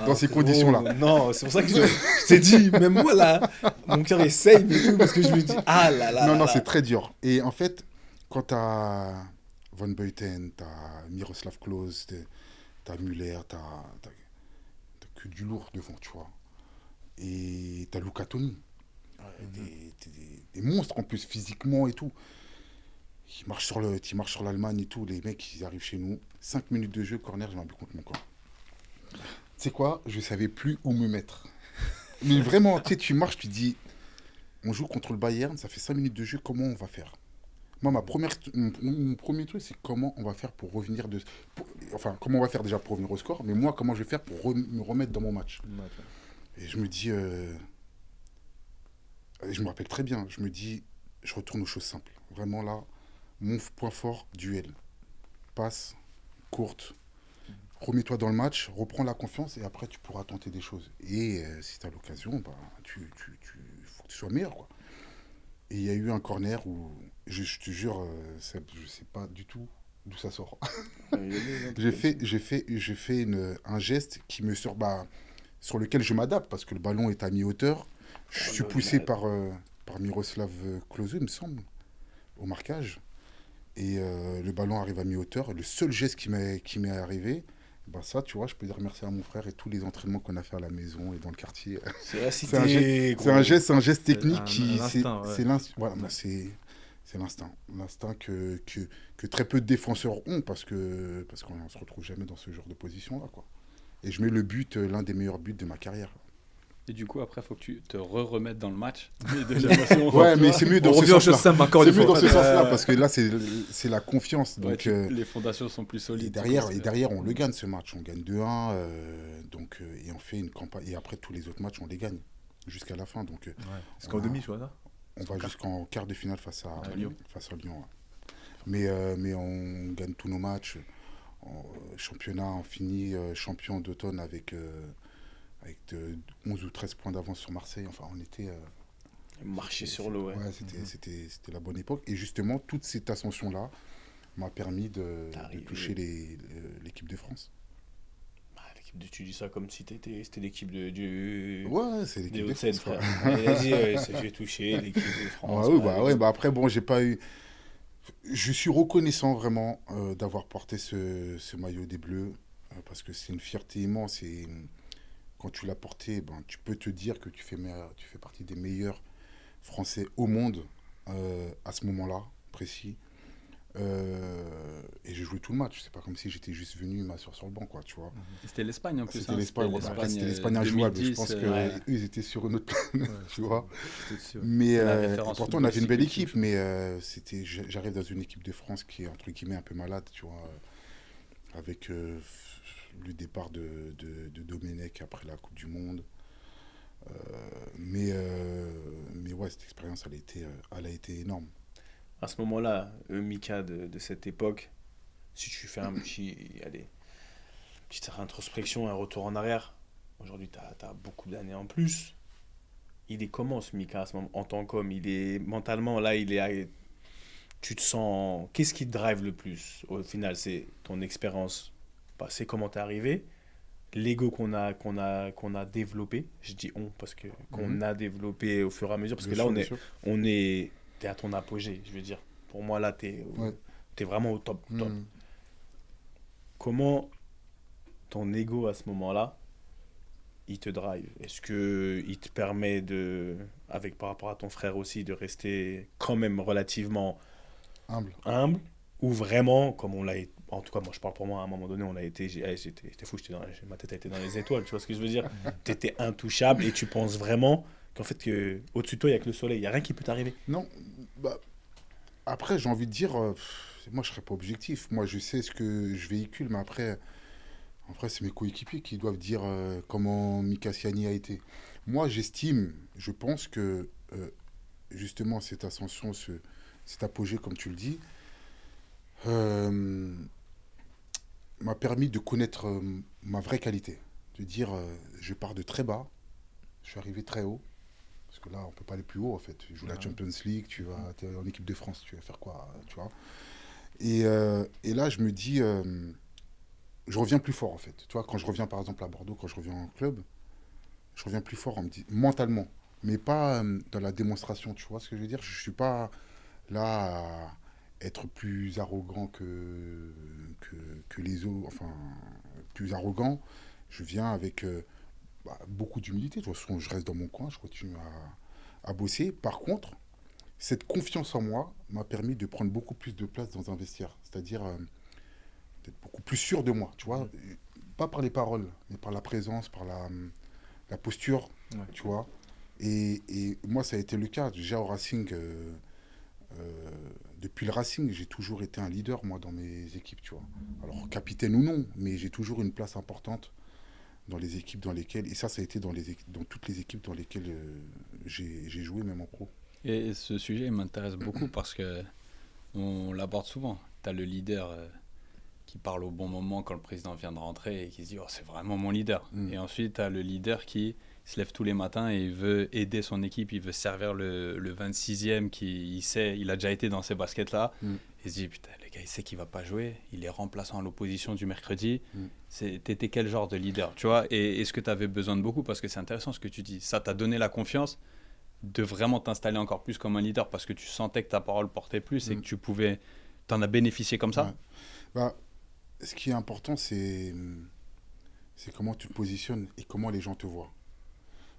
dans ces conditions-là. Non, c'est pour ça que je t'ai dit, même moi là, mon cœur il saigne et tout, parce que je me dis, ah là là. Non, c'est très dur. Et en fait, quand t'as Van Buiten, t'as Miroslav Klose, t'as Müller, t'as que du lourd devant, tu vois. Et t'as Luca Toni. Des monstres en plus, physiquement et tout. Ils marchent sur l'Allemagne et tout. Les mecs, ils arrivent chez nous. 5 minutes de jeu, corner, je m'en but contre mon camp. Tu sais quoi? Je savais plus où me mettre. Mais vraiment, tu sais, tu marches, tu dis... on joue contre le Bayern, ça fait 5 minutes de jeu, comment on va faire? Moi, mon premier truc, c'est comment on va faire pour revenir enfin, comment on va faire déjà pour revenir au score, mais moi, comment je vais faire pour me remettre dans mon match. Et je me dis, je me rappelle très bien, je me dis, je retourne aux choses simples. Vraiment là, mon point fort, duel. Passe, courte, remets-toi dans le match, reprends la confiance et après tu pourras tenter des choses. Et si tu as l'occasion, bah, faut que tu sois meilleur, quoi. Et il y a eu un corner où, je te jure, je sais pas du tout d'où ça sort. J'ai fait un geste qui me sort, sur lequel je m'adapte parce que le ballon est à mi-hauteur. Je suis poussé par Miroslav Klose, il me semble, au marquage. Et le ballon arrive à mi-hauteur. Le seul geste qui m'est arrivé, ça, tu vois, je peux dire merci à mon frère et tous les entraînements qu'on a fait à la maison et dans le quartier. C'est un geste technique c'est l'instinct. L'instinct que très peu de défenseurs ont parce qu'on ne se retrouve jamais dans ce genre de position-là, quoi. Et je mets l'un des meilleurs buts de ma carrière. Et du coup, après, il faut que tu te remettes dans le match. Ouais, mais c'est mieux dans ce sens-là. C'est mieux dans ce sens-là, parce que là, c'est la confiance. Donc, les fondations sont plus solides. Et derrière, on le gagne ce match. On gagne 2-1. Et on fait une campagne. Et après, tous les autres matchs, on les gagne jusqu'à la fin. Donc, jusqu'en demi, je vois ça. On va jusqu'en quart de finale face à Lyon. Ouais. Mais on gagne tous nos matchs. Championnat, on finit champion d'automne avec 11 ou 13 points d'avance sur Marseille. Enfin, on était... marché sur l'eau, ouais. C'était la bonne époque. Et justement, toute cette ascension-là m'a permis de toucher l'équipe de France. Tu dis ça comme si c'était l'équipe du... Ouais, c'est l'équipe de France. Frère. Vas-y, j'ai touché l'équipe de France. Après, bon, j'ai pas eu... Je suis reconnaissant vraiment d'avoir porté ce maillot des Bleus parce que c'est une fierté immense et quand tu l'as porté, tu peux te dire que tu fais partie des meilleurs Français au monde à ce moment-là précis. Et j'ai joué tout le match. C'est pas comme si j'étais juste venu m'asseoir sur le banc, quoi, tu vois. C'était l'Espagne en plus. C'était l'Espagne. C'était l'Espagne injouable. Je pense qu'eux, ils étaient sur une autre planète, tu vois. Mais pourtant, on avait une belle équipe. Mais j'arrive dans une équipe de France qui est, entre guillemets, un peu malade, tu vois. Avec le départ de Domenech après la Coupe du Monde. Mais ouais, cette expérience, elle a été énorme. À ce moment-là, Mika de cette époque, si tu fais petite introspection, un retour en arrière, aujourd'hui tu as beaucoup d'années en plus, il est comment ce Mika à ce moment, en tant qu'homme? Il est mentalement, là, tu te sens... Qu'est-ce qui te drive le plus? Au final, c'est ton expérience passée, comment t'es arrivé, l'ego qu'on a développé, je dis on, parce que qu'on a développé au fur et à mesure, parce que là, t'es à ton apogée, je veux dire. Pour moi, là, t'es vraiment au top. Comment ton ego, à ce moment-là, il te drive? Est-ce qu'il te permet par rapport à ton frère aussi, de rester quand même relativement humble ou vraiment, comme on l'a été, en tout cas, moi, je parle pour moi, à un moment donné, on a été... J'étais fou, ma tête a été dans les étoiles, tu vois ce que je veux dire? T'étais intouchable et tu penses vraiment... qu'en fait, au-dessus de toi, il n'y a que le soleil. Il n'y a rien qui peut t'arriver. Non. Après, j'ai envie de dire, moi, je ne serais pas objectif. Moi, je sais ce que je véhicule, mais après c'est mes coéquipiers qui doivent dire comment Mika Siani a été. Moi, je pense que, justement, cette ascension, cet apogée, comme tu le dis, m'a permis de connaître ma vraie qualité. De dire, je pars de très bas, je suis arrivé très haut. Parce que là, on ne peut pas aller plus haut, en fait. Tu joues la Champions League, tu es en équipe de France, tu vas faire quoi, tu vois. Et là, je me dis, je reviens plus fort, en fait. Tu vois, quand je reviens, par exemple, à Bordeaux, quand je reviens en club, je reviens plus fort, mentalement. Mais pas dans la démonstration, tu vois ce que je veux dire? Je ne suis pas là à être plus arrogant que les autres, enfin, plus arrogant. Je viens avec... beaucoup d'humilité. De toute façon, je reste dans mon coin, je continue à bosser. Par contre, cette confiance en moi m'a permis de prendre beaucoup plus de place dans un vestiaire. C'est-à-dire d'être beaucoup plus sûr de moi, tu vois. Pas par les paroles, mais par la présence, par la posture, tu vois. Et moi, ça a été le cas. Déjà au Racing, depuis le Racing, j'ai toujours été un leader, moi, dans mes équipes, tu vois. Alors, capitaine ou non, mais j'ai toujours une place importante dans les équipes dans lesquelles... Et ça a été dans toutes les équipes dans lesquelles j'ai joué, même en pro. Et ce sujet m'intéresse beaucoup parce que on l'aborde souvent. Tu as le leader qui parle au bon moment quand le président vient de rentrer et qui se dit « Oh, c'est vraiment mon leader ». Et ensuite, tu as le leader qui se lève tous les matins et il veut aider son équipe, il veut servir le 26e qui il a déjà été dans ces baskets-là. Il se dit « Putain, le gars, il sait qu'il ne va pas jouer, il est remplaçant à l'opposition du mercredi. » T'étais quel genre de leader, tu vois? Et est-ce que tu avais besoin de beaucoup? Parce que c'est intéressant ce que tu dis. Ça t'a donné la confiance de vraiment t'installer encore plus comme un leader parce que tu sentais que ta parole portait plus et que tu pouvais... T'en as bénéficié comme ça? Ouais. Bah, ce qui est important, c'est comment tu te positionnes et comment les gens te voient.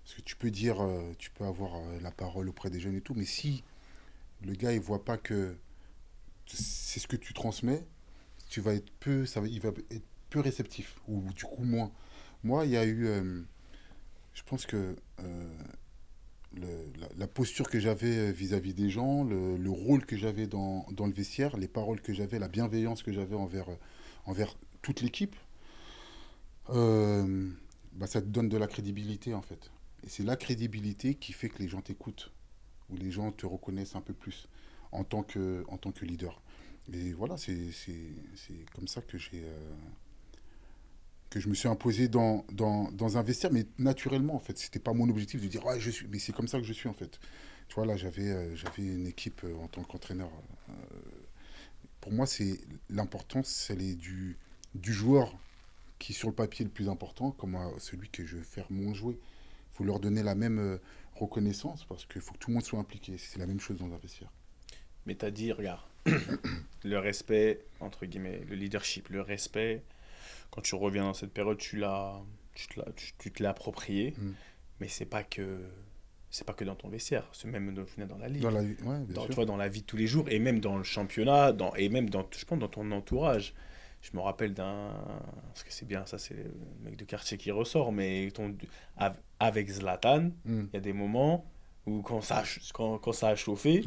Parce que tu peux avoir la parole auprès des jeunes et tout, mais si le gars, il voit pas que c'est ce que tu transmets, il va être peu réceptif, ou du coup moins. Moi, il y a eu... je pense que la posture que j'avais vis-à-vis des gens, le rôle que j'avais dans le vestiaire, les paroles que j'avais, la bienveillance que j'avais envers toute l'équipe, ça te donne de la crédibilité, en fait. Et c'est la crédibilité qui fait que les gens t'écoutent, ou les gens te reconnaissent un peu plus en tant que leader. Et voilà, c'est comme ça que je me suis imposé dans un vestiaire, mais naturellement, en fait. C'était pas mon objectif de dire, ouais, je suis, mais c'est comme ça que je suis, en fait. Tu vois, là, j'avais une équipe en tant qu'entraîneur. Pour moi, l'importance, elle est du joueur qui, sur le papier, est le plus important, comme celui que je vais faire jouer. Il faut leur donner la même reconnaissance, parce qu'il faut que tout le monde soit impliqué. C'est la même chose dans un vestiaire. Mais tu as dit, regarde, le respect, entre guillemets, le leadership, le respect, quand tu reviens dans cette période, tu te l'as approprié, mais c'est pas que dans ton vestiaire, c'est même dans la ligue, dans la vie, ouais, bien sûr. Tu vois, dans la vie de tous les jours, et même dans le championnat, et même je pense dans ton entourage. Je me rappelle parce que c'est bien, ça c'est le mec de quartier qui ressort, mais avec Zlatan, il y a des moments où quand ça a chauffé,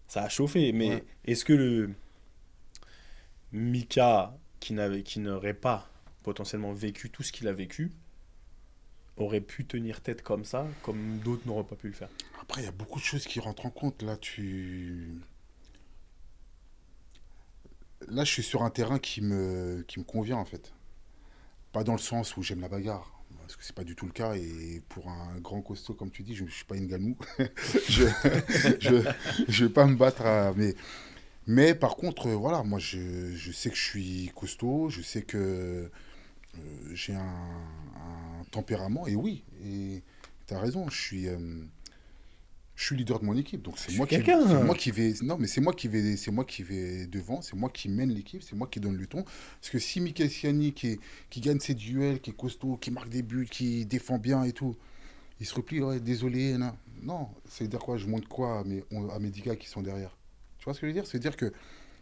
ça a chauffé. Mais est-ce que le Mika, qui n'aurait pas potentiellement vécu tout ce qu'il a vécu, aurait pu tenir tête comme ça, comme d'autres n'auraient pas pu le faire? Après, il y a beaucoup de choses qui rentrent en compte. Là, je suis sur un terrain qui me convient, en fait. Pas dans le sens où j'aime la bagarre, parce que c'est pas du tout le cas. Et pour un grand costaud, comme tu dis, je suis pas une ganou. je vais pas me battre mais par contre, voilà, moi, je sais que je suis costaud, je sais que j'ai un tempérament, et oui, et tu as raison, je suis leader de mon équipe, donc c'est moi qui vais devant, c'est moi qui mène l'équipe, c'est moi qui donne le ton. Parce que si Michael Siani qui gagne ses duels, qui est costaud, qui marque des buts, qui défend bien et tout, il se replie, ouais, désolé, non, ça veut dire quoi? Je montre quoi à mes 10 gars qui sont derrière? Tu vois ce que je veux dire? C'est-à-dire que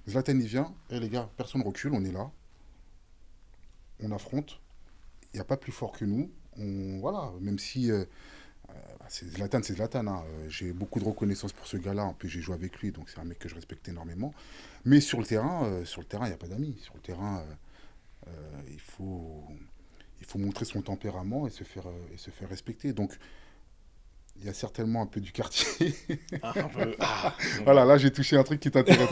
Zlatan, il vient, les gars, personne ne recule, on est là, on affronte, il n'y a pas plus fort que nous, voilà, même si... c'est Zlatan. Hein. J'ai beaucoup de reconnaissance pour ce gars-là. En plus, j'ai joué avec lui, donc c'est un mec que je respecte énormément. Mais sur le terrain, il n'y a pas d'amis. Sur le terrain, il faut montrer son tempérament et se faire respecter. Donc, il y a certainement un peu du quartier. Voilà, là, j'ai touché un truc qui t'intéresse.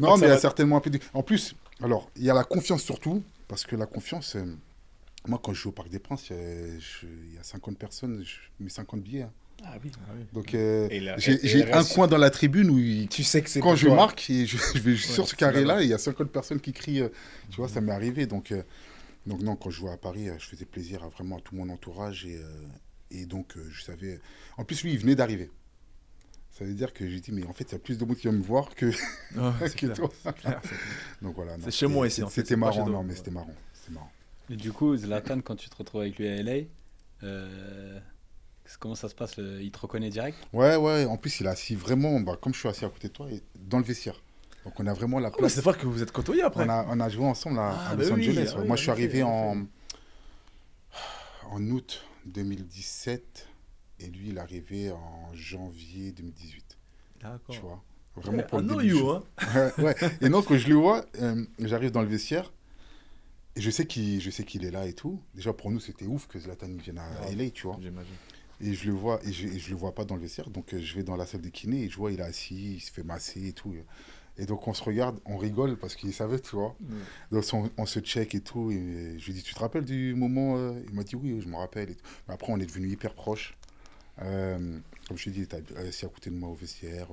Non, mais il y a certainement un peu du... En plus, alors, il y a la confiance surtout, parce que la confiance... Moi, quand je joue au Parc des Princes, il y a 50 personnes, je mets 50 billets. Hein. Ah oui. Donc, j'ai un coin dans la tribune où tu sais que c'est quand je marque, et je vais sur ce carré-là, et il y a 50 personnes qui crient. Tu vois, ça m'est arrivé. Donc non, quand je jouais à Paris, je faisais plaisir vraiment à tout mon entourage. Et donc, je savais... En plus, lui, il venait d'arriver. Ça veut dire que j'ai dit, mais en fait, il y a plus de monde qui va me voir que toi. Donc voilà. C'est chez moi ici. C'était marrant, non, mais c'était marrant. Et du coup, Zlatan, quand tu te retrouves avec lui à LA, comment ça se passe? Il te reconnaît direct? Ouais. En plus, il est assis vraiment, comme je suis assis à côté de toi, dans le vestiaire. Donc, on a vraiment la place. C'est vrai que vous êtes côtoyés après. On a joué ensemble à Los Angeles. Moi, je suis arrivé en août 2017. Et lui, il est arrivé en janvier 2018. D'accord. Tu vois. Vraiment pour I le know début. you, hein. Ouais. Et donc, quand je le vois, j'arrive dans le vestiaire. Et je sais qu'il est là et tout. Déjà, pour nous, c'était ouf que Zlatan il vienne à LA, tu vois. J'imagine. Et je le vois, et je le vois pas dans le vestiaire. Donc, je vais dans la salle de kiné et je vois, il est assis, il se fait masser et tout. Et donc, on se regarde, on rigole parce qu'il savait, tu vois. Donc, on se check et tout. Et je lui dis, tu te rappelles du moment Il m'a dit, oui, je me rappelle. Et tout. Mais après, on est devenus hyper proches. Comme je t'ai dit, il était assis à côté de moi au vestiaire.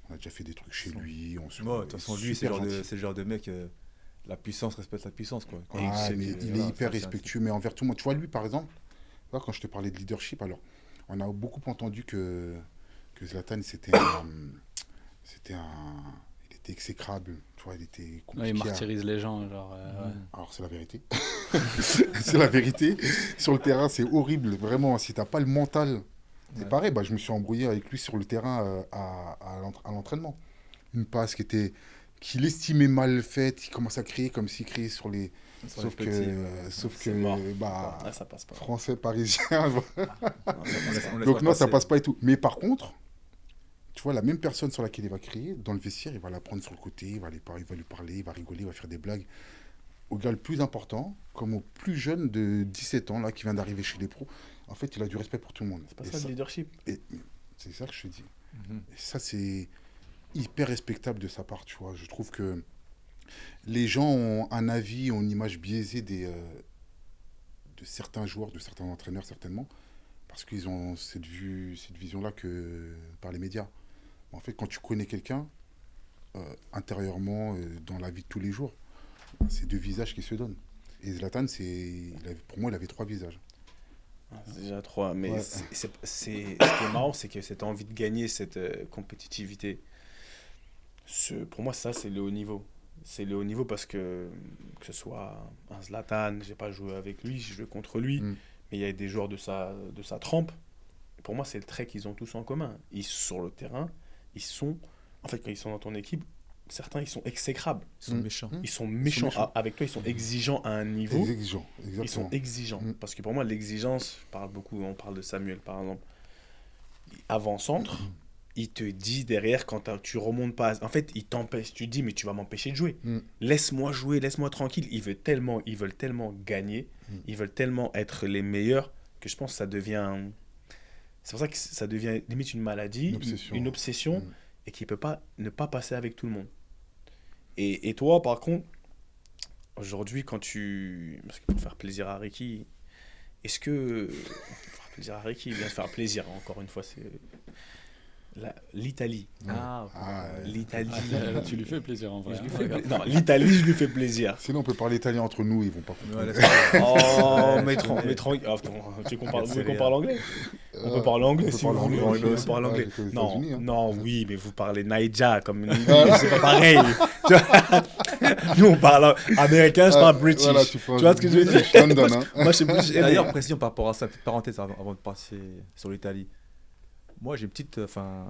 On a déjà fait des trucs chez lui. On se De toute façon, lui, super gentil. c'est le genre de mec, la puissance respecte la puissance, quoi. Quand Ah, sait mais que, il est voilà, hyper ça, c'est respectueux, mais envers tout le monde. Tu vois, lui, par exemple, tu vois, quand je te parlais de leadership, alors, on a beaucoup entendu que Zlatan, il était exécrable, tu vois, il était Ouais, compliqué. il martyrise les gens, genre. Ouais. Alors, c'est la vérité. C'est la vérité. Sur le terrain, c'est horrible, vraiment. Si t'as pas le mental, c'est pareil. Bah, je me suis embrouillé avec lui sur le terrain à l'entraînement. Une passe qu'il estimait mal faite, il commence à crier comme s'il criait sur les. Sauf que, mort. bah, Ah, ça passe pas. français, parisien. on laisse Donc, non, ça passer. passe pas et tout. Mais par contre, tu vois, la même personne sur laquelle il va crier, dans le vestiaire, il va la prendre sur le côté, il va lui parler, il va rigoler, il va faire des blagues. Au gars le plus important, comme au plus jeune de 17 ans, là, qui vient d'arriver chez les pros, en fait, il a du respect pour tout le monde. C'est pas ça le leadership. Et c'est ça que je te dis. Et ça, c'est hyper respectable de sa part, tu vois. Je trouve que les gens ont un avis, ont une image biaisée de certains joueurs, de certains entraîneurs, certainement, parce qu'ils ont cette vision-là que par les médias. En fait, quand tu connais quelqu'un, intérieurement, dans la vie de tous les jours, c'est deux visages qui se donnent. Et Zlatan, pour moi, il avait trois visages. C'est déjà trois, mais Ouais. ce qui est marrant, c'est que cette envie de gagner, cette compétitivité, pour moi, ça, c'est le haut niveau. C'est le haut niveau parce que ce soit un Zlatan, j'ai pas joué avec lui, j'ai joué contre lui, mais il y a des joueurs de sa trempe. Pour moi, c'est le trait qu'ils ont tous en commun. Sur le terrain, en fait, quand ils sont dans ton équipe, certains, ils sont exécrables. Ils sont méchants. Ils sont méchants. Avec toi, ils sont exigeants à un niveau. Exigeant, exactement. Ils sont exigeants. Parce que pour moi, l'exigence, on parle de Samuel par exemple, avant-centre, il te dit derrière, quand tu remontes pas, en fait, il t'empêche, tu te dis, mais tu vas m'empêcher de jouer. Laisse-moi jouer, laisse-moi tranquille. Ils veulent tellement gagner, ils veulent tellement être les meilleurs, que je pense que ça devient... C'est pour ça que ça devient limite une maladie, une obsession et qui ne peut pas ne pas passer avec tout le monde. Et toi, par contre, aujourd'hui, parce que pour faire plaisir à Ricky, est-ce que... Pour faire plaisir à Ricky, il vient de faire plaisir, encore une fois, c'est... L'Italie. L'Italie. Tu lui fais plaisir en vrai. Non, l'Italie, je lui fais plaisir. Sinon, on peut parler italien entre nous, ils vont pas comprendre. Oh, mais tranquille. Tu veux qu'on parle anglais? On peut parler anglais si vous voulez. On peut parler anglais. Non, oui, mais vous parlez Naija comme c'est pas pareil. Nous, on parle américain, je parle british. Voilà, tu vois ce que je veux dire? Moi, je suis plus... D'ailleurs, précision par rapport à ça, petite parenthèse avant de passer sur l'Italie. Moi, j'ai une petite... ça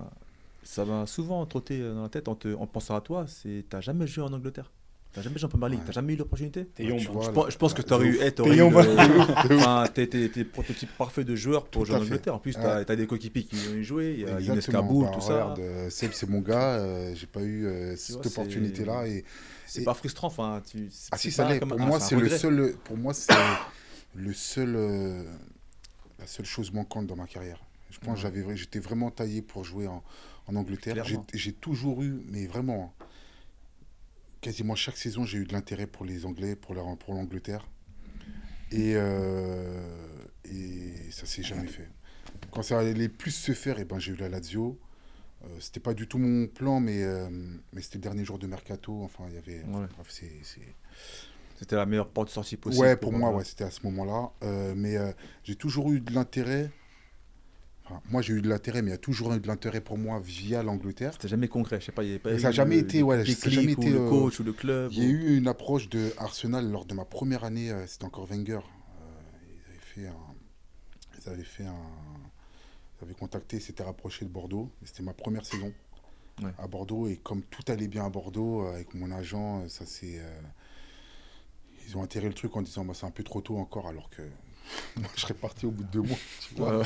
m'a souvent trotté dans la tête en pensant à toi, t'as jamais joué en Angleterre. T'as jamais joué en Première Ligue, t'as jamais eu l'opportunité. Je pense que t'aurais eu... T'es prototype parfait de joueur pour jouer en Angleterre. En plus, t'as des coéquipiers qui ont joué, il y a Younes Kaboul, tout ça. Regarde, Seb, c'est mon gars, j'ai pas eu cette opportunité-là. C'est pas frustrant, enfin... Ah si, ça l'est. Pour moi, c'est le seul... Pour moi, c'est la seule chose manquante dans ma carrière. Je pense que j'étais vraiment taillé pour jouer en Angleterre. J'ai toujours eu, mais vraiment, quasiment chaque saison, j'ai eu de l'intérêt pour les Anglais, pour l'Angleterre. Et ça s'est jamais fait. Quand ça allait plus se faire, j'ai eu la Lazio. C'était pas du tout mon plan, mais c'était le dernier jour de mercato. Enfin, il y avait... Bref, C'était la meilleure porte de sortie possible. Ouais, pour moi, c'était à ce moment-là. Mais j'ai toujours eu de l'intérêt. Enfin, moi, j'ai eu de l'intérêt, mais il y a toujours eu de l'intérêt pour moi via l'Angleterre. C'était jamais concret, je sais pas. Il y avait pas ça n'a jamais été, le coach ou le club. Il y a eu une approche de Arsenal lors de ma première année. C'était encore Wenger. Ils avaient contacté, s'étaient rapproché de Bordeaux. C'était ma première saison à Bordeaux. Et comme tout allait bien à Bordeaux, avec mon agent, ils ont atterré le truc en disant c'est un peu trop tôt encore, alors que Moi, je serais parti au bout de 2 mois. Tu vois.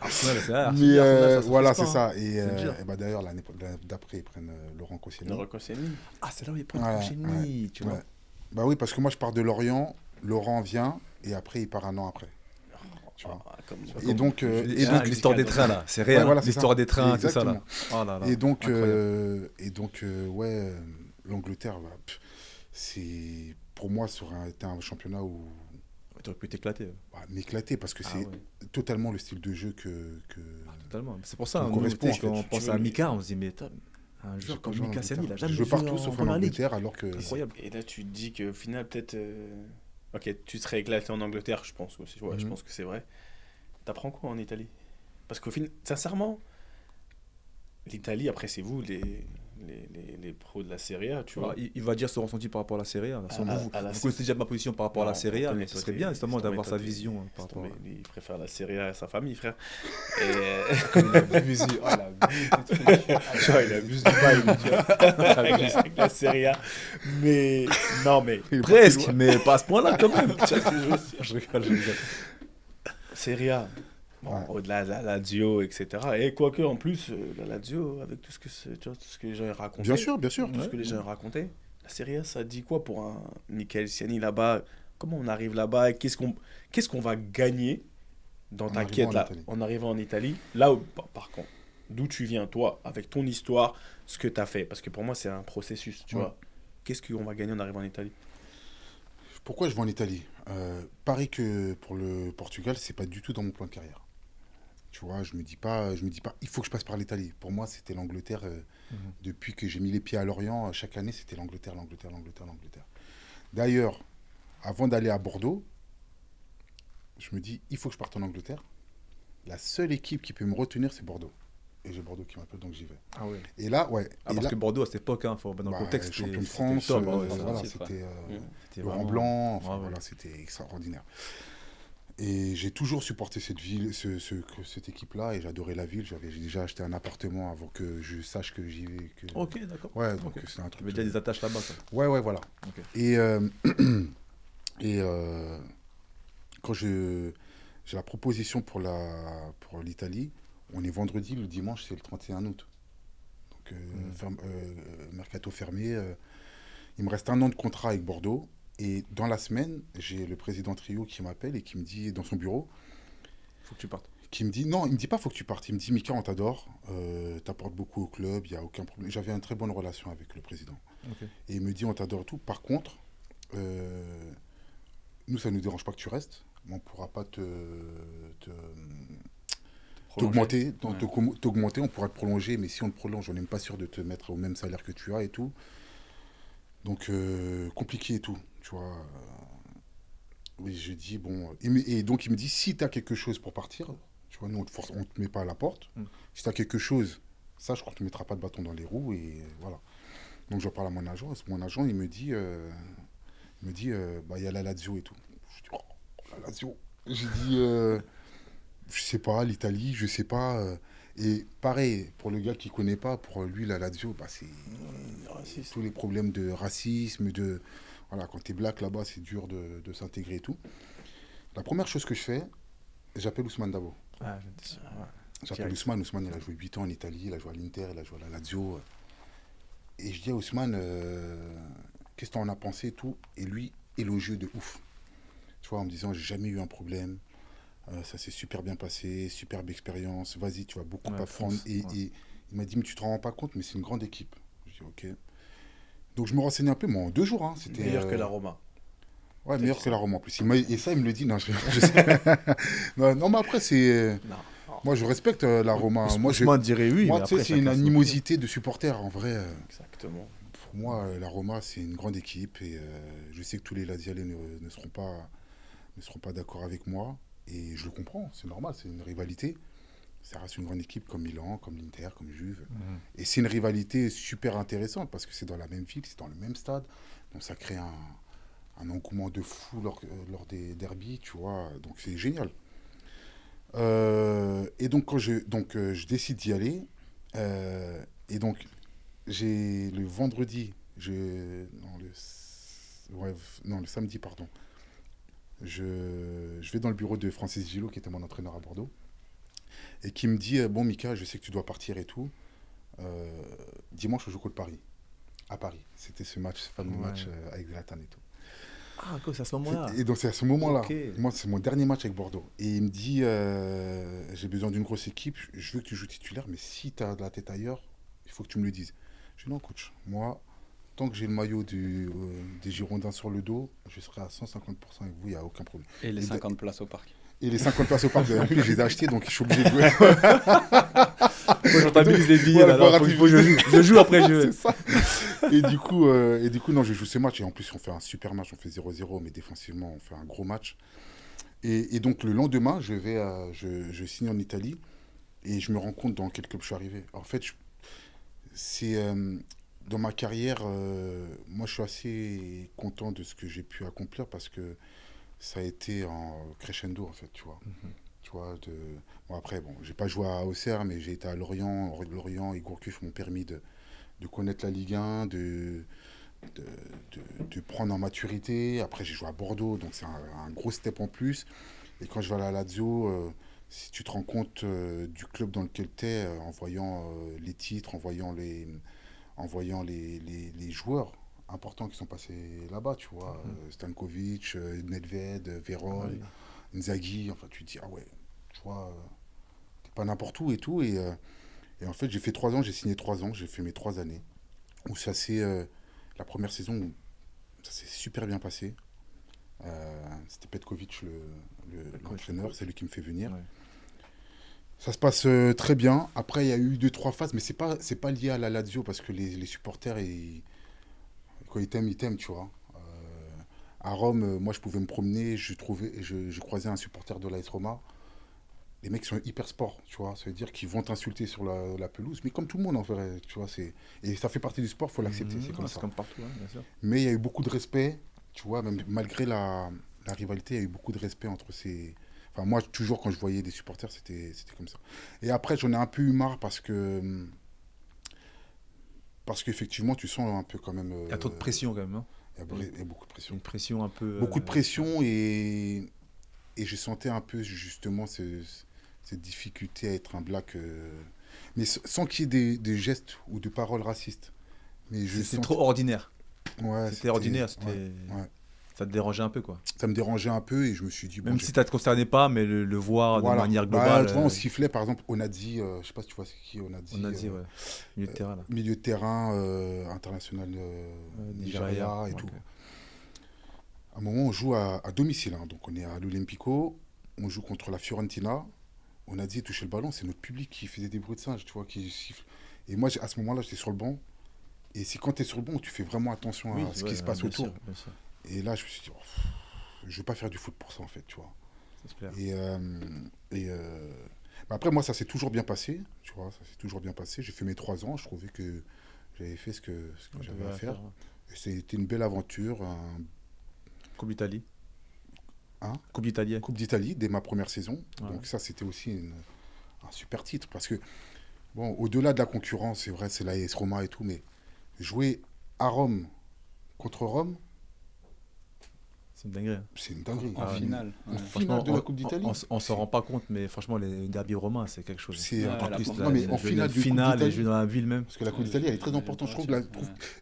Arsenal, c'est vrai, Mais Arsenal, ça voilà, se c'est passe pas, ça. Et, C'est dur. d'ailleurs, l'année d'après, ils prennent Laurent Koscielny. Le Koscielny. Ah, c'est là où il prend Ouais, le Koscielny, tu vois. Ouais. Bah oui, parce que moi, je pars de Lorient, Laurent vient, et après, il part un an après. Tu vois. Et donc, l'histoire des trains, là, c'est Ouais, réel. voilà, c'est L'histoire ça. des trains, tout ça, là. Exactement. Oh là là, Et donc, incroyable. ouais, l'Angleterre, bah, c'est pour moi, ça aurait été un championnat où Tu aurais pu t'éclater. m'éclater parce que Ah c'est ouais. totalement le style de jeu que Totalement. C'est pour ça, Ça me nous, correspond, tu sais, en quand fait. on pense à Mika, on se dit, mais un j'ai joueur pas comme joué en Mika Sani, il a Angleterre. jamais Je veux joué partout sauf en Première Ligue. Angleterre, alors que Incroyable. Et là, tu te dis qu'au final, peut-être. Ok, tu serais éclaté en Angleterre, je pense aussi. Ouais, je pense que c'est vrai. T'apprends quoi en Italie? Parce qu'au final, sincèrement, l'Italie, après, c'est vous, les pros de la Serie A, tu vois. Il va dire son ressenti par rapport à la Serie A. Vous la connaissez déjà ma position par rapport à la Serie A. Ce serait bien justement d'avoir sa vision par rapport à... Il préfère la Serie A à sa famille, frère. Et... Il abuse, oh, il abuse. tu vois, il abuse du bail, lui, tu vois, avec la Serie A. Mais non, mais Presque, mais pas à ce point-là quand même. je rigole. Serie A. Bon, au-delà de la Lazio, etc. Et quoique, en plus, la Lazio, avec tout ce que les gens ont raconté. bien sûr, Tout ce que les gens ont raconté. La Serie A, ça dit quoi pour un Michael Siani là-bas? Comment on arrive là-bas? Qu'est-ce qu'on va gagner dans ta quête là, en arrivant en Italie? Là, par contre, d'où tu viens, toi, avec ton histoire, ce que tu as fait? Parce que pour moi, c'est un processus, tu vois. Qu'est-ce qu'on va gagner en arrivant en Italie? Pourquoi je vais en Italie? Pareil que pour le Portugal, c'est pas du tout dans mon plan de carrière. Tu vois, je me dis pas, il faut que je passe par l'Italie. Pour moi, c'était l'Angleterre. Depuis que j'ai mis les pieds à Lorient, chaque année, c'était l'Angleterre. D'ailleurs, avant d'aller à Bordeaux, je me dis, il faut que je parte en Angleterre. La seule équipe qui peut me retenir, c'est Bordeaux. Et j'ai Bordeaux qui m'appelle, donc j'y vais. Ah ouais. Et là, ouais. Parce que Bordeaux, à cette époque, dans le contexte, champion de France, c'était Laurent Blanc, voilà, c'était extraordinaire. Et j'ai toujours supporté cette ville, cette équipe-là, et j'adorais la ville. J'ai déjà acheté un appartement avant que je sache que j'y vais. Ok, d'accord. Ouais, donc c'est un truc. Tu avais déjà des attaches là-bas, ça. Ouais, voilà. Okay. Et quand j'ai la proposition pour l'Italie, on est vendredi, le dimanche, c'est le 31 août. Donc, mercato fermé. Il me reste 1 an de contrat avec Bordeaux. Et dans la semaine, j'ai le président Trio qui m'appelle et qui me dit, dans son bureau, faut que tu partes. Qui me dit, non, il me dit pas faut que tu partes. Il me dit, Mika, on t'adore, t'apportes beaucoup au club, il n'y a aucun problème. J'avais une très bonne relation avec le président. Okay. Et il me dit, on t'adore tout. Par contre, nous, ça ne nous dérange pas que tu restes, mais on ne pourra pas t'augmenter, on pourra te prolonger, mais si on te prolonge, on n'est même pas sûr de te mettre au même salaire que tu as et tout. Donc, compliqué et tout, tu vois. Oui, je dis, bon... Et donc, il me dit, si tu as quelque chose pour partir, tu vois, nous, on ne te met pas à la porte. Si tu as quelque chose, sache qu'on ne te mettra pas de bâton dans les roues, et voilà. Donc, je parle à mon agent, et mon agent, il me dit, bah, y a la Lazio et tout. Je dis, oh, la Lazio. J'ai dit, je sais pas, l'Italie, je sais pas... Et pareil, pour le gars qui ne connaît pas, pour lui, la Lazio, bah, c'est tous les problèmes de racisme, voilà, quand tu es black là-bas, c'est dur de s'intégrer et tout. La première chose que je fais, j'appelle Ousmane Dabo. J'appelle Ousmane, il a joué 8 ans en Italie, il a joué à l'Inter, il a joué à la Lazio. Et je dis à Ousmane, qu'est-ce que tu en as pensé et tout? Et lui, élogieux de ouf. Tu vois, en me disant, j'ai jamais eu un problème. Ça s'est super bien passé, superbe expérience, vas-y, tu vas beaucoup apprendre. Et il m'a dit, mais tu te rends pas compte, mais c'est une grande équipe. Je dis, ok. Donc je me renseignais un peu, moi, en 2 jours. Hein, c'était, meilleur que la Roma. Ouais, meilleur que la Roma en plus. Et ça, il me le dit. Non, je sais. non, mais après, c'est... Moi, je respecte la Roma. Moi, dirais oui. Moi, tu sais, c'est une animosité de supporters, en vrai. Exactement. Pour moi, la Roma, c'est une grande équipe. Et je sais que tous les Lazialais ne seront pas d'accord avec moi. Et je le comprends, c'est normal, c'est une rivalité. Ça reste une grande équipe comme Milan, comme l'Inter, comme Juve. Et c'est une rivalité super intéressante parce que c'est dans la même ville, c'est dans le même stade. Donc ça crée un engouement de fou lors des derbies, tu vois. Donc c'est génial. Et donc quand je décide d'y aller, et donc j'ai le vendredi, le samedi, pardon. je vais dans le bureau de Francis Gillot, qui était mon entraîneur à Bordeaux, et qui me dit bon, Mika, je sais que tu dois partir et tout. Dimanche, on joue contre Paris. À Paris. C'était ce fameux match avec Zlatan et tout. Ah, quoi, c'est à ce moment-là. Et donc, c'est à ce moment-là. Okay. Moi, c'est mon dernier match avec Bordeaux. Et il me dit j'ai besoin d'une grosse équipe, je veux que tu joues titulaire, mais si tu as de la tête ailleurs, il faut que tu me le dises. Je dis non, coach, moi, tant que j'ai le maillot des Girondins sur le dos, je serai à 150% avec vous, il n'y a aucun problème. Et les 50 places au parc. Et les 50 places au parc, en plus, je les ai achetés, donc je suis obligé de jouer. Moi, j'entends les billets, alors faut que je joue. Je joue après, je C'est ça. Et du coup, non, je joue ces matchs. Et en plus, on fait un super match. On fait 0-0, mais défensivement, on fait un gros match. Et donc, le lendemain, je signe en Italie. Et je me rends compte dans quel club je suis arrivé. En fait, dans ma carrière, moi, je suis assez content de ce que j'ai pu accomplir parce que ça a été en crescendo, en fait, tu vois. Tu vois, bon, après, j'ai pas joué à Auxerre, mais j'ai été à Lorient. Lorient et Gourcuff m'ont permis de connaître la Ligue 1, de prendre en maturité. Après, j'ai joué à Bordeaux, donc c'est un gros step en plus. Et quand je vais à la Lazio, si tu te rends compte du club dans lequel tu es, en voyant les titres, en voyant les joueurs importants qui sont passés là-bas, tu vois, Stankovic, Nedved, Vérone, Inzaghi, enfin tu te dis, ah ouais, tu vois, t'es pas n'importe où et tout. Et en fait, j'ai fait 3 ans, j'ai signé 3 ans, j'ai fait mes 3 années. Où ça s'est, la première saison, où ça s'est super bien passé. C'était Petkovic, l'entraîneur, c'est lui qui me fait venir. Ouais. Ça se passe très bien. Après, il y a eu 2-3 phases, mais c'est pas lié à la Lazio, parce que les supporters, quand ils t'aiment, tu vois. À Rome, moi, je pouvais me promener, je croisais un supporter de l'AS Roma. Les mecs sont hyper sport, tu vois. Ça veut dire qu'ils vont t'insulter sur la pelouse, mais comme tout le monde en ferait, tu vois. Et ça fait partie du sport, il faut l'accepter, c'est comme ça. C'est comme partout, hein, bien sûr. Mais il y a eu beaucoup de respect, tu vois, même malgré la rivalité, il y a eu beaucoup de respect entre ces... Enfin, moi, toujours, quand je voyais des supporters, c'était comme ça. Et après, j'en ai un peu eu marre parce qu'effectivement, tu sens un peu quand même... Il y a trop de pression, quand même, hein. Il y a beaucoup de pression. Une pression un peu... Beaucoup de pression et je sentais un peu, justement, cette difficulté à être un black... mais sans qu'il y ait des gestes ou de paroles racistes. C'est trop ordinaire. Ouais, c'était ordinaire, ouais. Ça te dérangeait un peu, quoi. Ça me dérangeait un peu et je me suis dit... Même si ça ne te concernait pas, mais le voir de manière globale... on sifflait, par exemple, Onadzi, je ne sais pas si tu vois c'est qui, Onadzi. Onadzi, ouais. Milieu de terrain, là. Milieu de terrain, international Nigeria et tout. À un moment, on joue à domicile, hein, donc on est à l'Olimpico, on joue contre la Fiorentina. Onadzi touchait le ballon, c'est notre public qui faisait des bruits de singe, tu vois, qui siffle. Et moi, à ce moment-là, j'étais sur le banc. Et c'est quand tu es sur le banc où tu fais vraiment attention à ce qui se passe autour. Bien sûr. Et là, je me suis dit, je ne vais pas faire du foot pour ça, en fait, tu vois. C'est clair. Après, moi, ça s'est toujours bien passé, tu vois, ça s'est toujours bien passé. J'ai fait mes 3 ans, je trouvais que j'avais fait ce que j'avais à faire. Et c'était une belle aventure. Coupe d'Italie. Hein? Coupe d'Italie. Coupe d'Italie, dès ma première saison. Ouais. Donc ça, c'était aussi un super titre, parce que, bon, au-delà de la concurrence, c'est vrai, c'est l'AS Roma et tout, mais jouer à Rome contre Rome, c'est une dinguerie. C'est une dinguerie. En finale. En finale de la Coupe d'Italie. On s'en rend pas compte, mais franchement, les derbies romains, c'est quelque chose. C'est en plus, en finale et jouer dans la ville même. Parce que la Coupe d'Italie, elle est très importante.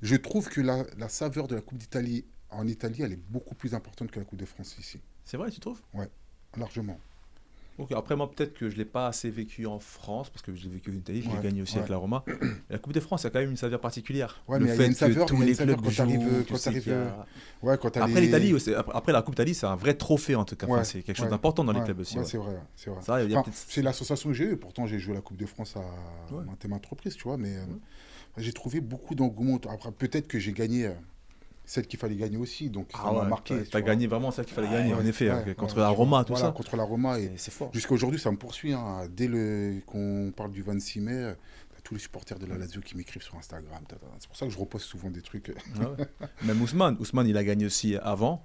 Je trouve que la saveur de la Coupe d'Italie en Italie, elle est beaucoup plus importante que la Coupe de France ici. C'est vrai, tu trouves? Ouais, largement. Okay, après, moi, peut-être que je ne l'ai pas assez vécu en France, parce que je l'ai vécu en Italie, je l'ai gagné aussi avec la Roma. Et la Coupe de France, il y a quand même une saveur particulière. Ouais, mais il y a une saveur, tous les clubs quand tu arrives. Après l'Italie, après la Coupe d'Italie, c'est un vrai trophée en tout cas. Enfin, c'est quelque chose d'important dans les clubs aussi. Ouais, c'est vrai. C'est l'association que j'ai eue. Pourtant, j'ai joué la Coupe de France à maintes reprises, tu vois. Mais j'ai trouvé beaucoup d'engouement. Après, peut-être que j'ai gagné celle qu'il fallait gagner aussi, donc ça m'a marqué. Tu as gagné vraiment celle qu'il fallait gagner, en effet, contre la Roma, tout ça. Contre la Roma, et c'est fort. Jusqu'à aujourd'hui, ça me poursuit. Hein. Dès qu'on parle du 26 mai, tous les supporters de la Lazio qui m'écrivent sur Instagram. C'est pour ça que je reposte souvent des trucs. Même Ousmane, il a gagné aussi avant.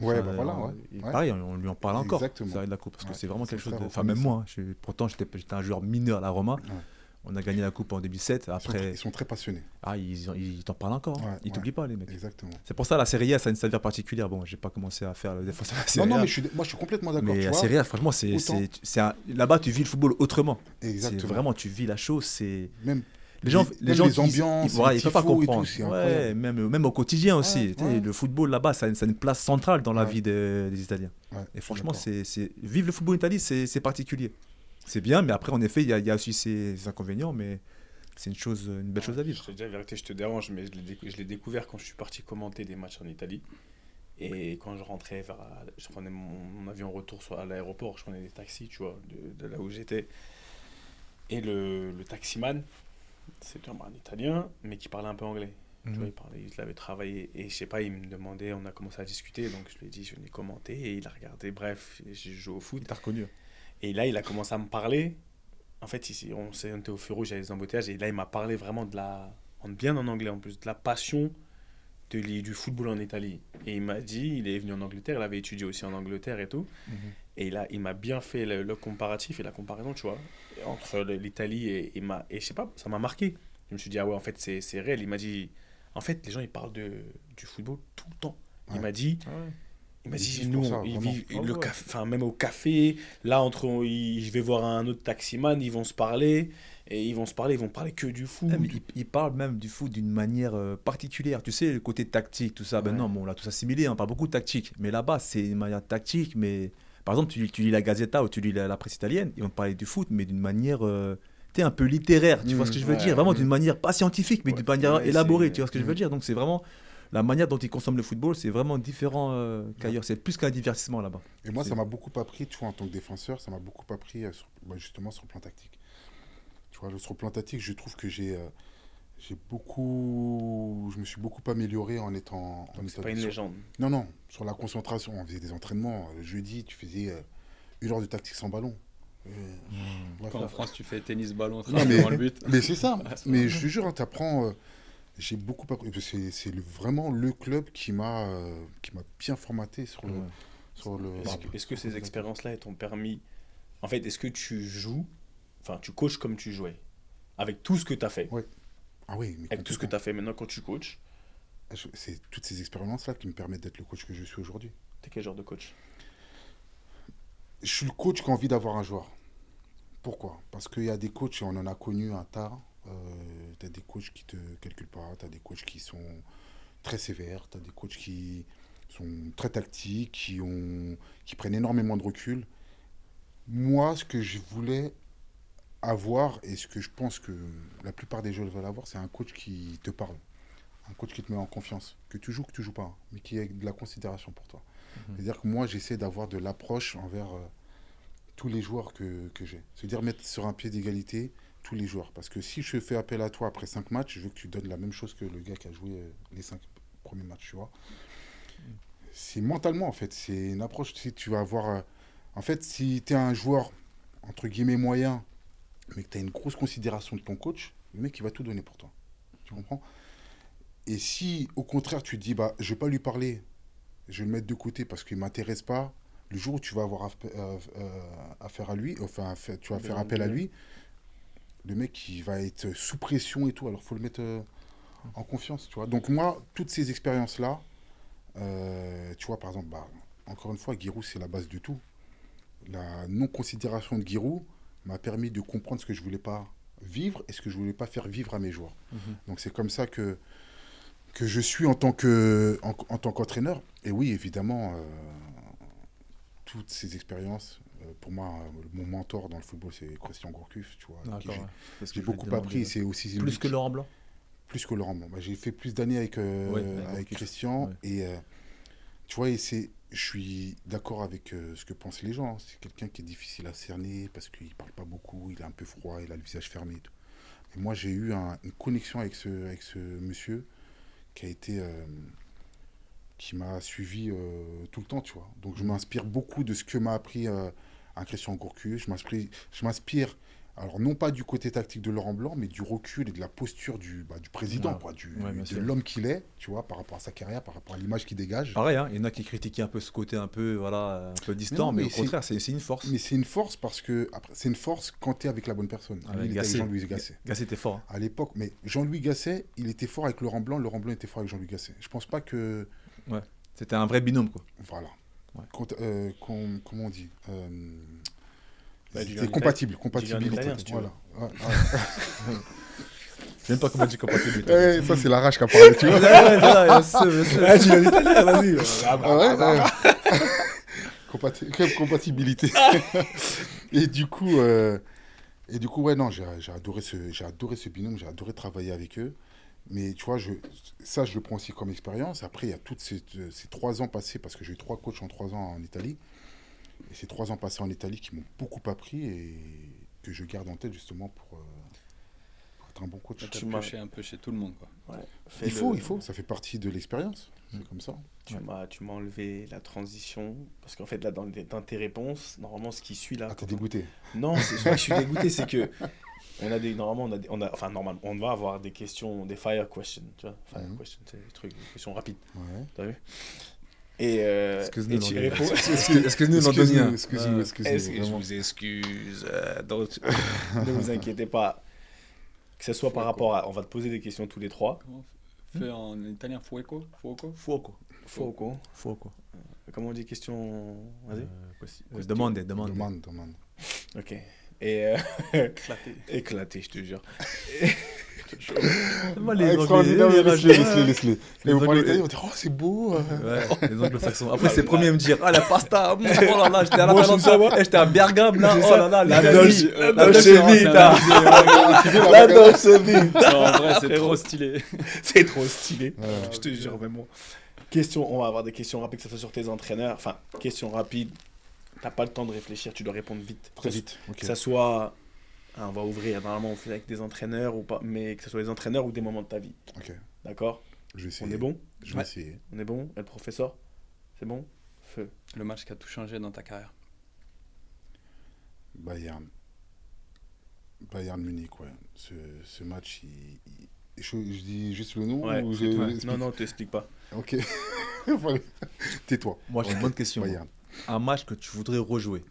Pareil, on lui en parle encore. Exactement. Ça, la coupe, parce que c'est vraiment quelque chose. Enfin, même moi, pourtant, j'étais un joueur mineur à la Roma. On a gagné la coupe en 2007. Après, Ils sont très passionnés. Ils t'en parlent encore. Ouais, Ils t'oublient pas, les mecs. Exactement. C'est pour ça la Serie A, ça a une saveur particulière. Bon, j'ai pas commencé à faire le défenseur de la Serie A. Non, mais moi, je suis complètement d'accord. Mais tu la vois. Serie A, franchement, là-bas, tu vis le football autrement. Exactement. C'est vraiment, tu vis la chose. C'est Même les gens les ambiances, ils peuvent pas comprendre. c'est Ouais, même au quotidien aussi. Ouais. Le football là-bas, ça a une place centrale dans la vie des Italiens. Ouais, Et franchement, je suis vivre le football en Italie, c'est particulier. C'est bien, mais après, en effet, il y a aussi ses inconvénients, mais c'est une belle chose à vivre. Je te dis la vérité, je te dérange, mais je l'ai découvert quand je suis parti commenter des matchs en Italie. Et quand je rentrais je prenais mon avion retour à l'aéroport, je prenais des taxis, tu vois, de là où j'étais. Et le taximan, c'était un Italien, mais qui parlait un peu anglais. Tu vois, il avait travaillé. Et je sais pas, il me demandait, on a commencé à discuter, donc je lui ai dit, je venais commenter. Et il a regardé, bref, j'ai joué au foot. Il t'a reconnu. Et là, il a commencé à me parler. En fait, ici, on était au feu rouge, il y avait des embouteillages. Et là, il m'a parlé vraiment bien en anglais en plus, de la passion du football en Italie. Et il m'a dit, il est venu en Angleterre, il avait étudié aussi en Angleterre et tout. Et là, il m'a bien fait le comparatif et la comparaison, tu vois, entre l'Italie et je sais pas, ça m'a marqué. Je me suis dit, ah ouais, en fait, c'est réel. Il m'a dit, en fait, les gens, ils parlent du football tout le temps. Il m'a dit... Il m'a dit, nous, ils vivent même au café, là, je vais voir un autre taximan, ils vont se parler, ils vont parler que du foot. Ils parlent même du foot d'une manière particulière. Tu sais, le côté tactique, tout ça, non, on l'a tous assimilé, on parle beaucoup de tactique. Mais là-bas, c'est une manière tactique, mais par exemple, tu lis la Gazzetta ou tu lis la presse italienne, ils vont te parler du foot, mais d'une manière un peu littéraire, tu vois ce que je veux dire, vraiment d'une manière pas scientifique, mais d'une manière élaborée, tu vois ce que je veux dire. Donc c'est vraiment... La manière dont ils consomment le football, c'est vraiment différent qu'ailleurs. C'est plus qu'un divertissement là-bas. Et moi, ça m'a beaucoup appris, tu vois, en tant que défenseur, ça m'a beaucoup appris justement sur le plan tactique. Tu vois, sur le plan tactique, je trouve que je me suis beaucoup amélioré en étant... C'est pas une légende. Non, sur la concentration, on faisait des entraînements. Le jeudi, tu faisais 1 heure de tactique sans ballon. Quand en France, tu fais tennis-ballon devant le but. Mais c'est ça. Mais je te jure, tu apprends... J'ai beaucoup appris. C'est vraiment le club qui m'a bien formaté sur le. Est-ce que ces expériences-là t'ont permis... En fait, est-ce que tu coaches comme tu jouais? Avec tout ce que tu as fait? Oui. Ah oui. Mais avec tout ce que tu as fait maintenant quand tu coaches? C'est toutes ces expériences-là qui me permettent d'être le coach que je suis aujourd'hui. T'es quel genre de coach? Je suis le coach qui a envie d'avoir un joueur. Pourquoi? Parce qu'il y a des coachs, et on en a connu un tas. Tu as des coachs qui te calculent pas, tu as des coachs qui sont très sévères, tu as des coachs qui sont très tactiques, qui prennent énormément de recul. Moi, ce que je voulais avoir, et ce que je pense que la plupart des joueurs veulent avoir, c'est un coach qui te parle, un coach qui te met en confiance, que tu joues pas, mais qui a de la considération pour toi. C'est-à-dire que moi, j'essaie d'avoir de l'approche envers tous les joueurs que j'ai. C'est-à-dire mettre sur un pied d'égalité tous les joueurs. Parce que si je fais appel à toi après 5 matchs, je veux que tu donnes la même chose que le gars qui a joué les 5 premiers matchs, tu vois. C'est mentalement, en fait. C'est une approche. Si tu vas avoir... en fait, si tu es un joueur, entre guillemets, moyen, mais que tu as une grosse considération de ton coach, le mec, il va tout donner pour toi. Tu comprends? Et si, au contraire, tu te dis, je ne vais pas lui parler, je vais le mettre de côté parce qu'il ne m'intéresse pas, le jour où tu vas avoir affaire à lui, tu vas faire appel à lui, le mec, il va être sous pression et tout, alors il faut le mettre en confiance, tu vois. Donc moi, toutes ces expériences-là, tu vois, par exemple, encore une fois, Giroud, c'est la base de tout. La non-considération de Giroud m'a permis de comprendre ce que je ne voulais pas vivre et ce que je ne voulais pas faire vivre à mes joueurs. Donc c'est comme ça que je suis en tant qu'entraîneur. Et oui, évidemment, toutes ces expériences... pour moi, mon mentor dans le football, c'est Christian Gourcuff, tu vois. J'ai beaucoup appris. C'est aussi plus que Laurent Blanc. Plus que Laurent Blanc. J'ai fait plus d'années avec Christian. Ouais. Et tu vois, je suis d'accord avec ce que pensent les gens. C'est quelqu'un qui est difficile à cerner parce qu'il ne parle pas beaucoup, il est un peu froid, il a le visage fermé et tout. Et moi, j'ai eu une connexion avec ce monsieur qui a été... qui m'a suivi tout le temps, tu vois. Donc je m'inspire beaucoup de ce que m'a appris un Christian Gourcuff. Je m'inspire Alors, non pas du côté tactique de Laurent Blanc, mais du recul et de la posture du président, quoi, de sûr. l'homme qu'il est, tu vois, par rapport à sa carrière, par rapport à l'image qu'il dégage. Pareil, hein, il y en a qui critiquaient un peu ce côté un peu, voilà, un peu distant, mais au contraire, c'est une force. Mais c'est une force parce que, après, c'est une force quand tu es avec la bonne personne. Lui, il était avec Jean-Louis Gasset. Gasset était fort. À l'époque, mais Jean-Louis Gasset, il était fort avec Laurent Blanc était fort avec Jean-Louis Gasset. Je pense pas que... Ouais, c'était un vrai binôme, quoi. Voilà. Ouais. Comment on dit C'était c'était compatibilité. Italien, si tu veux. Voilà. Je sais même pas comment dire compatibilité. Ça, c'est la rage qui a parlé, tu vois. Tu l'as dit italien, vas-y. Compatibilité. Et du coup, ouais, non, j'ai adoré ce binôme, j'ai adoré travailler avec eux. Mais tu vois, je le prends aussi comme expérience. Après, il y a toutes ces 3 ans passés, parce que j'ai eu 3 coachs en 3 ans en Italie. Et ces 3 ans passés en Italie qui m'ont beaucoup appris et que je garde en tête justement pour être un bon coach. Tu marchais un peu chez tout le monde, quoi. Ouais. Il faut, ça fait partie de l'expérience. C'est comme ça. Tu m'as enlevé la transition, parce qu'en fait, là, dans tes réponses, normalement, ce qui suit là... Ah, t'es dégoûté. Non, c'est pas que je suis dégoûté, c'est que... Normalement, on va avoir des questions, des fire questions, tu vois. Fire questions, c'est des trucs, des questions rapides. Ouais. T'as vu? Et Excuse-nous, tu réponds. Excuse-nous, londonien. Excuse-nous. Je vous excuse. Donc, ne vous inquiétez pas. Que ce soit par rapport à... On va te poser des questions tous les 3. Fait en italien, fuoco. Fuoco. Comment on dit question? Vas-y. Demande. Ok. Et éclaté, je te jure. Laisse-les. Et vous parlez italien, vous dites, oh, c'est beau. Ouais, les anglo-saxons. Après, c'est le premier à me dire, ah, la pasta, oh là là, j'étais à l'Atalanta, j'étais à Bergame, là, oh là là, la Dolce Vita. La Dolce Vita. Non, en vrai, c'est trop stylé. C'est trop stylé. Je te jure, vraiment. On va avoir des questions rapides, que ce soit sur tes entraîneurs. Enfin, questions rapides. T'as pas le temps de réfléchir, tu dois répondre vite. Très vite. Okay. Que ça soit... on va ouvrir, normalement on fait avec des entraîneurs ou pas, mais que ce soit des entraîneurs ou des moments de ta vie. Ok. D'accord? Je vais essayer. On est bon? Je vais essayer. On est bon? Et le professeur? C'est bon? Feu. Le match qui a tout changé dans ta carrière? Bayern Munich, ouais. Ce match, je dis juste le nom ou Non, t'expliques pas. Ok. Tais-toi. Moi, j'ai une bonne question. Bayern. Un match que tu voudrais rejouer.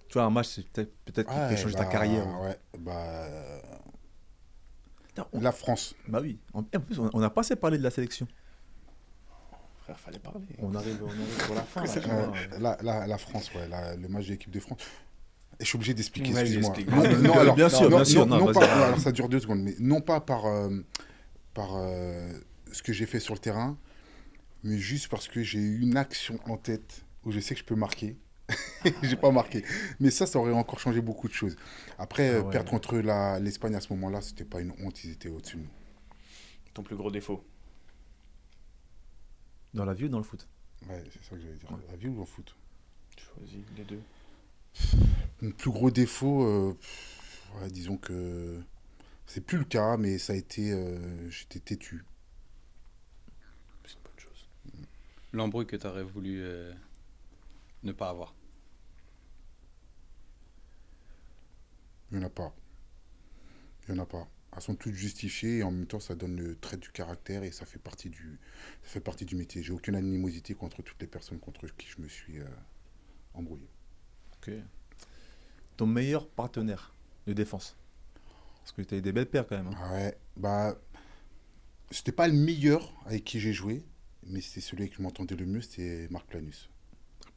Tu vois, un match, c'est peut-être qui peut changer ta carrière. Ouais, la France. Bah oui. En plus, on n'a pas assez parlé de la sélection. Frère, fallait parler. On arrive pour la fin. La France, ouais. Le match de l'équipe de France. Et je suis obligé d'expliquer, Ouais, excuse-moi. Non, alors, bien sûr. Alors, ça dure 2 secondes. Mais non pas par ce que j'ai fait sur le terrain, mais juste parce que j'ai eu une action en tête où je sais que je peux marquer. J'ai pas marqué. Mais ça aurait encore changé beaucoup de choses. Après, perdre contre l'Espagne à ce moment-là, c'était pas une honte, ils étaient au-dessus de nous. Ton plus gros défaut? Dans la vie ou dans le foot? Ouais, c'est ça que j'allais dire. La vie ou dans le foot? Tu choisis les deux. Mon plus gros défaut, disons que c'est plus le cas, mais ça a été... j'étais têtu. C'est une bonne chose. L'embrouille que tu aurais voulu ne pas avoir? Il n'y en a pas. Elles sont toutes justifiées et en même temps, ça donne le trait du caractère et ça fait partie du métier. J'ai aucune animosité contre toutes les personnes contre qui je me suis embrouillé. Ok. Ton meilleur partenaire de défense? Parce que tu as eu des belles paires quand même. Ouais, c'était pas le meilleur avec qui j'ai joué, mais c'était celui avec qui je m'entendais le mieux, c'était Marc Planus.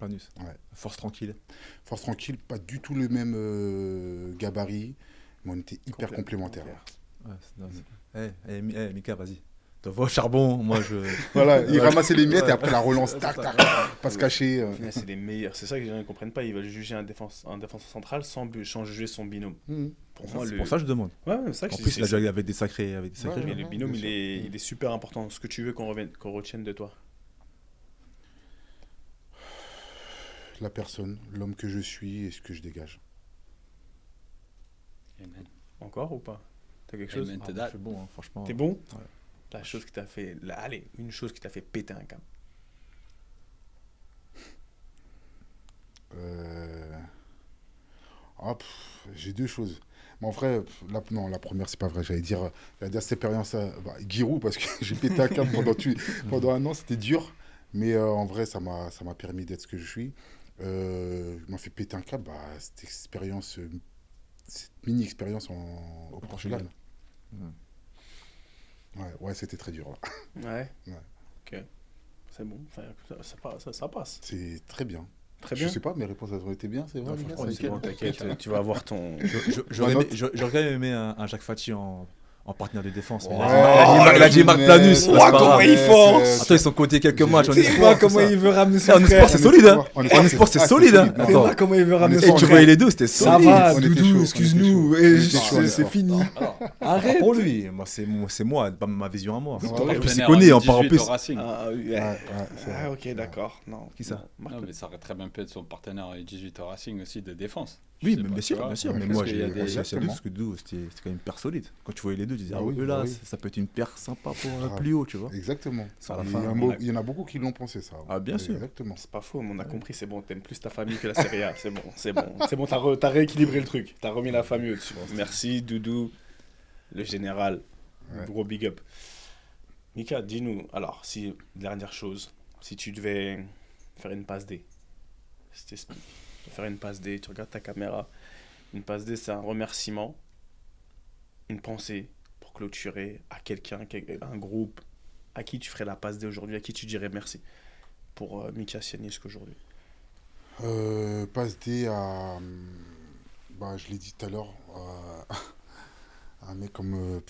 Ouais. Force tranquille, pas du tout le même gabarit, mais on était hyper complémentaires. Mika, vas-y. Te vois au charbon, moi je... Voilà, il ramassait les miettes et après la relance, tac, pas se cacher. C'est les meilleurs. C'est ça que les gens ne comprennent pas. Ils veulent juger un défenseur central sans juger son binôme. Pour ça, je demande. Ouais, c'est ça que en plus, il a joué avec des sacrés. Mais le binôme, il est super important. Ce que tu veux qu'on retienne de toi? La personne, l'homme que je suis et ce que je dégage. Amen. Encore ou pas? T'as quelque chose? C'est bon, hein, franchement. T'es bon? Ouais. La chose qui t'a fait... Allez, une chose qui t'a fait péter un câble. J'ai deux choses. Mais en vrai, non, la première, c'est pas vrai. J'allais dire cette expérience à Giroud, parce que j'ai pété un câble pendant un an, c'était dur. Mais en vrai, ça m'a permis d'être ce que je suis. M'a fait péter un câble, cette expérience, cette mini-expérience au Portugal. Ouais, c'était très dur. Là. Ouais. Ok. C'est bon. Enfin, ça passe. C'est très bien. Très bien. Je sais pas, mes réponses elles ont été bien, c'est vrai. C'est bon, t'inquiète, tu vas avoir ton. J'aurais quand même aimé un Jacques Fati en partenaire de défense. Mais Ouais. il a dit Marc Planus. Ouah, comment il force. Attends, ils sont comptés quelques matchs en Tu sais espoir. pas comment il veut ramener son En frère. espoir, c'est solide, hein. En En espoir, c'est solide, hein. Tu sais pas comment il veut ramener En son Et espoir, tu frère. voyais les deux, c'était Ça solide. va, on était chaud, Doudou, on excuse-nous. était chaud. Et On était c'est chaud, fini. Arrête. Pour lui, moi, c'est moi, pas ma vision à moi. Ouais, En ouais. plus, il Vénère connaît, en en part en 18 plus. au Racing. Ah, oui, Ouais, c'est vrai. ok, d'accord. Non. Qui ça? Non, mais ça aurait très bien pu être son partenaire à 18 au Racing aussi de défense. Oui, Je sais mais pas, bien tu sûr, vois. bien sûr. Ouais, Mais parce moi, qu'il y a des- exactement. parce que Doudou, c'était quand même une paire solide. Quand tu voyais les deux, tu disais, Ah ah oui, oui, là, bah oui. ça peut être une paire sympa pour Ah. plus haut, tu vois. Exactement. À la Il y fin, en a on a- il y en a beaucoup qui l'ont pensé, ça. Ah, bien sûr. Exactement. C'est pas faux, mais on a compris, c'est bon. T'aimes plus ta famille que la Serie A. C'est bon, t'as rééquilibré le truc. T'as remis la famille au-dessus. Merci, Doudou, le général. Ouais. Gros big up. Mika, dis-nous, alors, dernière chose, si tu devais faire une passe D, faire une passe D, tu regardes ta caméra, une passe D, c'est un remerciement, une pensée pour clôturer à quelqu'un, un groupe, à qui tu ferais la passe D aujourd'hui, à qui tu dirais merci pour Mika Sianisk aujourd'hui. Passe D à. Je l'ai dit tout à l'heure. Un mec comme.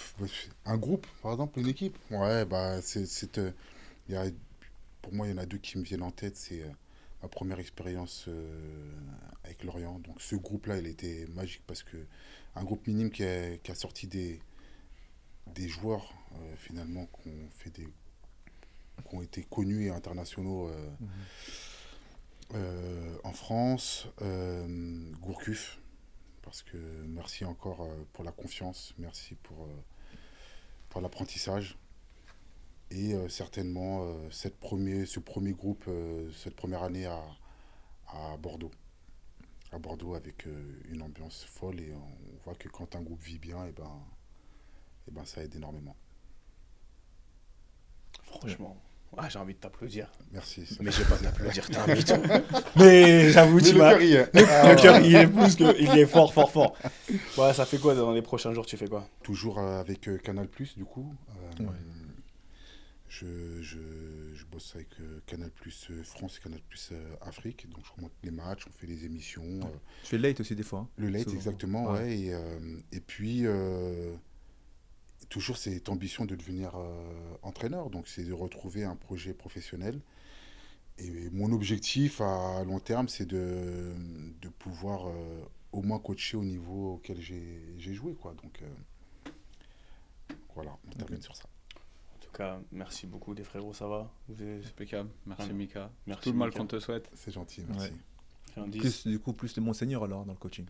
Un groupe, par exemple, une équipe. Ouais, pour moi, il y en a deux qui me viennent en tête. C'est ma première expérience avec Lorient. Donc, ce groupe-là, il était magique parce que un groupe minime qui a sorti des joueurs, finalement, qui ont été connus et internationaux. En France, Gourcuff, parce que merci encore pour la confiance, merci pour l'apprentissage. Et certainement ce premier groupe, cette première année à Bordeaux. À Bordeaux avec une ambiance folle et on voit que quand un groupe vit bien, et ben, ça aide énormément. Franchement, j'ai envie de t'applaudir. Merci. Mais je vais pas t'applaudir, t'es un mytho. Mais j'avoue, tu m'as... Le cœur, il est plus que... Il est fort, fort, fort. Ouais, ça fait quoi dans les prochains jours, tu fais quoi? Toujours avec Canal+, du coup. Ouais. Je bosse avec Canal+, France et Canal+, Afrique. Donc, je remonte les matchs, on fait les émissions. Tu fais late aussi des fois. Le late, souvent. exactement, Ouais. ouais. Et puis, toujours cette ambition de devenir entraîneur. Donc, c'est de retrouver un projet professionnel. Et mon objectif à long terme, c'est de pouvoir au moins coacher au niveau auquel j'ai joué, quoi. Donc, voilà, on termine sur ça. En tout cas, merci beaucoup les frérots, ça va? Vous êtes... Impeccable. Merci Ah, Mika. merci, Tout le mal Mika. qu'on te souhaite. C'est gentil, merci. Ouais. Fait un 10. Plus le Monseigneur alors dans le coaching.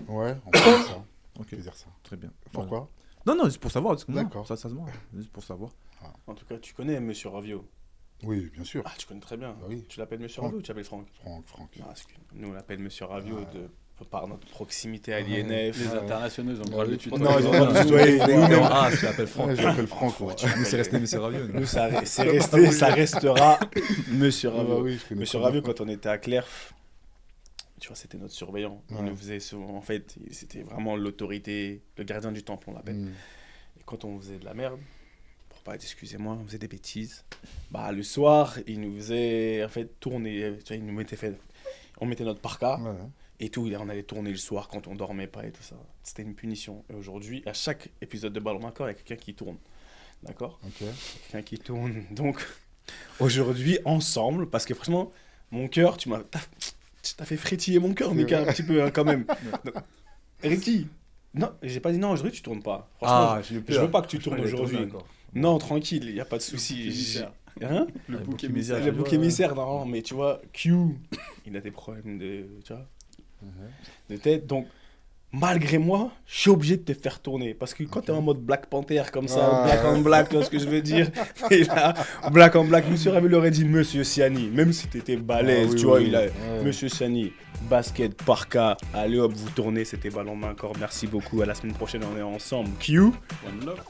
Ouais, on peut dire ça. On Ok, peut dire ça. très bien. Pourquoi? Non, juste pour savoir. D'accord. Ça se voit. Juste pour savoir. En tout cas, tu connais Monsieur Ravio. Oui, bien sûr. Ah, tu connais très bien. Bah oui. Tu l'appelles Monsieur Franck. Ravio ou tu l'appelles Franck? Franck. Non, parce que nous, on l'appelle Monsieur Ravio Ouais. par notre proximité à l'INF. Les internationaux, ils ont le droit de le tutoyer. Non, ils ont le droit de tutoyer. Ah, je l'appelle Franck. Ouais, je l'appelle Franck. Ouais. Nous, c'est resté Monsieur Ravion. Nous, ça restera Monsieur Ah bah Ravio. oui, je connais Monsieur très Ravio, bien. quand on était à Clerf, tu vois, c'était notre surveillant. Il Ouais. nous faisait souvent... En fait, c'était vraiment l'autorité, le gardien du temple, on l'appelle. Mm. Et quand on faisait de la merde, pour pas être, excusez-moi, on faisait des bêtises, le soir, il nous faisait, en fait, tourner, tu vois, il nous mettait on mettait notre parka Ouais. et tout, et on allait tourner le soir quand on dormait pas et tout ça. C'était une punition. Et aujourd'hui, à chaque épisode de Ballon D'accord, il y a quelqu'un qui tourne. D'accord? Ok. Quelqu'un qui tourne. Donc, aujourd'hui, ensemble, parce que franchement, mon cœur, t'as fait frétiller mon cœur, Mika, un petit peu, hein, quand même. Donc, Ricky, non, j'ai pas dit non, aujourd'hui tu tournes pas. Franchement, je veux pas que tu tournes aujourd'hui. Non, tranquille, il n'y a pas de souci. Hein? Le bouc émissaire. Le bouc émissaire, non, mais tu vois, Q, il a des problèmes de, tu vois, de tête. Donc, malgré moi, je suis obligé de te faire tourner. Parce que quand tu es en mode Black Panther comme ça, Black on Black, tu vois ce que je veux dire. Et là, Black on Black, Monsieur Ravel aurait dit Monsieur Siani, même si tu étais balèze, tu vois, Monsieur Siani, basket, parka, allez hop, vous tournez, c'était ballon main encore. Merci beaucoup, à la semaine prochaine, on est ensemble. Q. One love.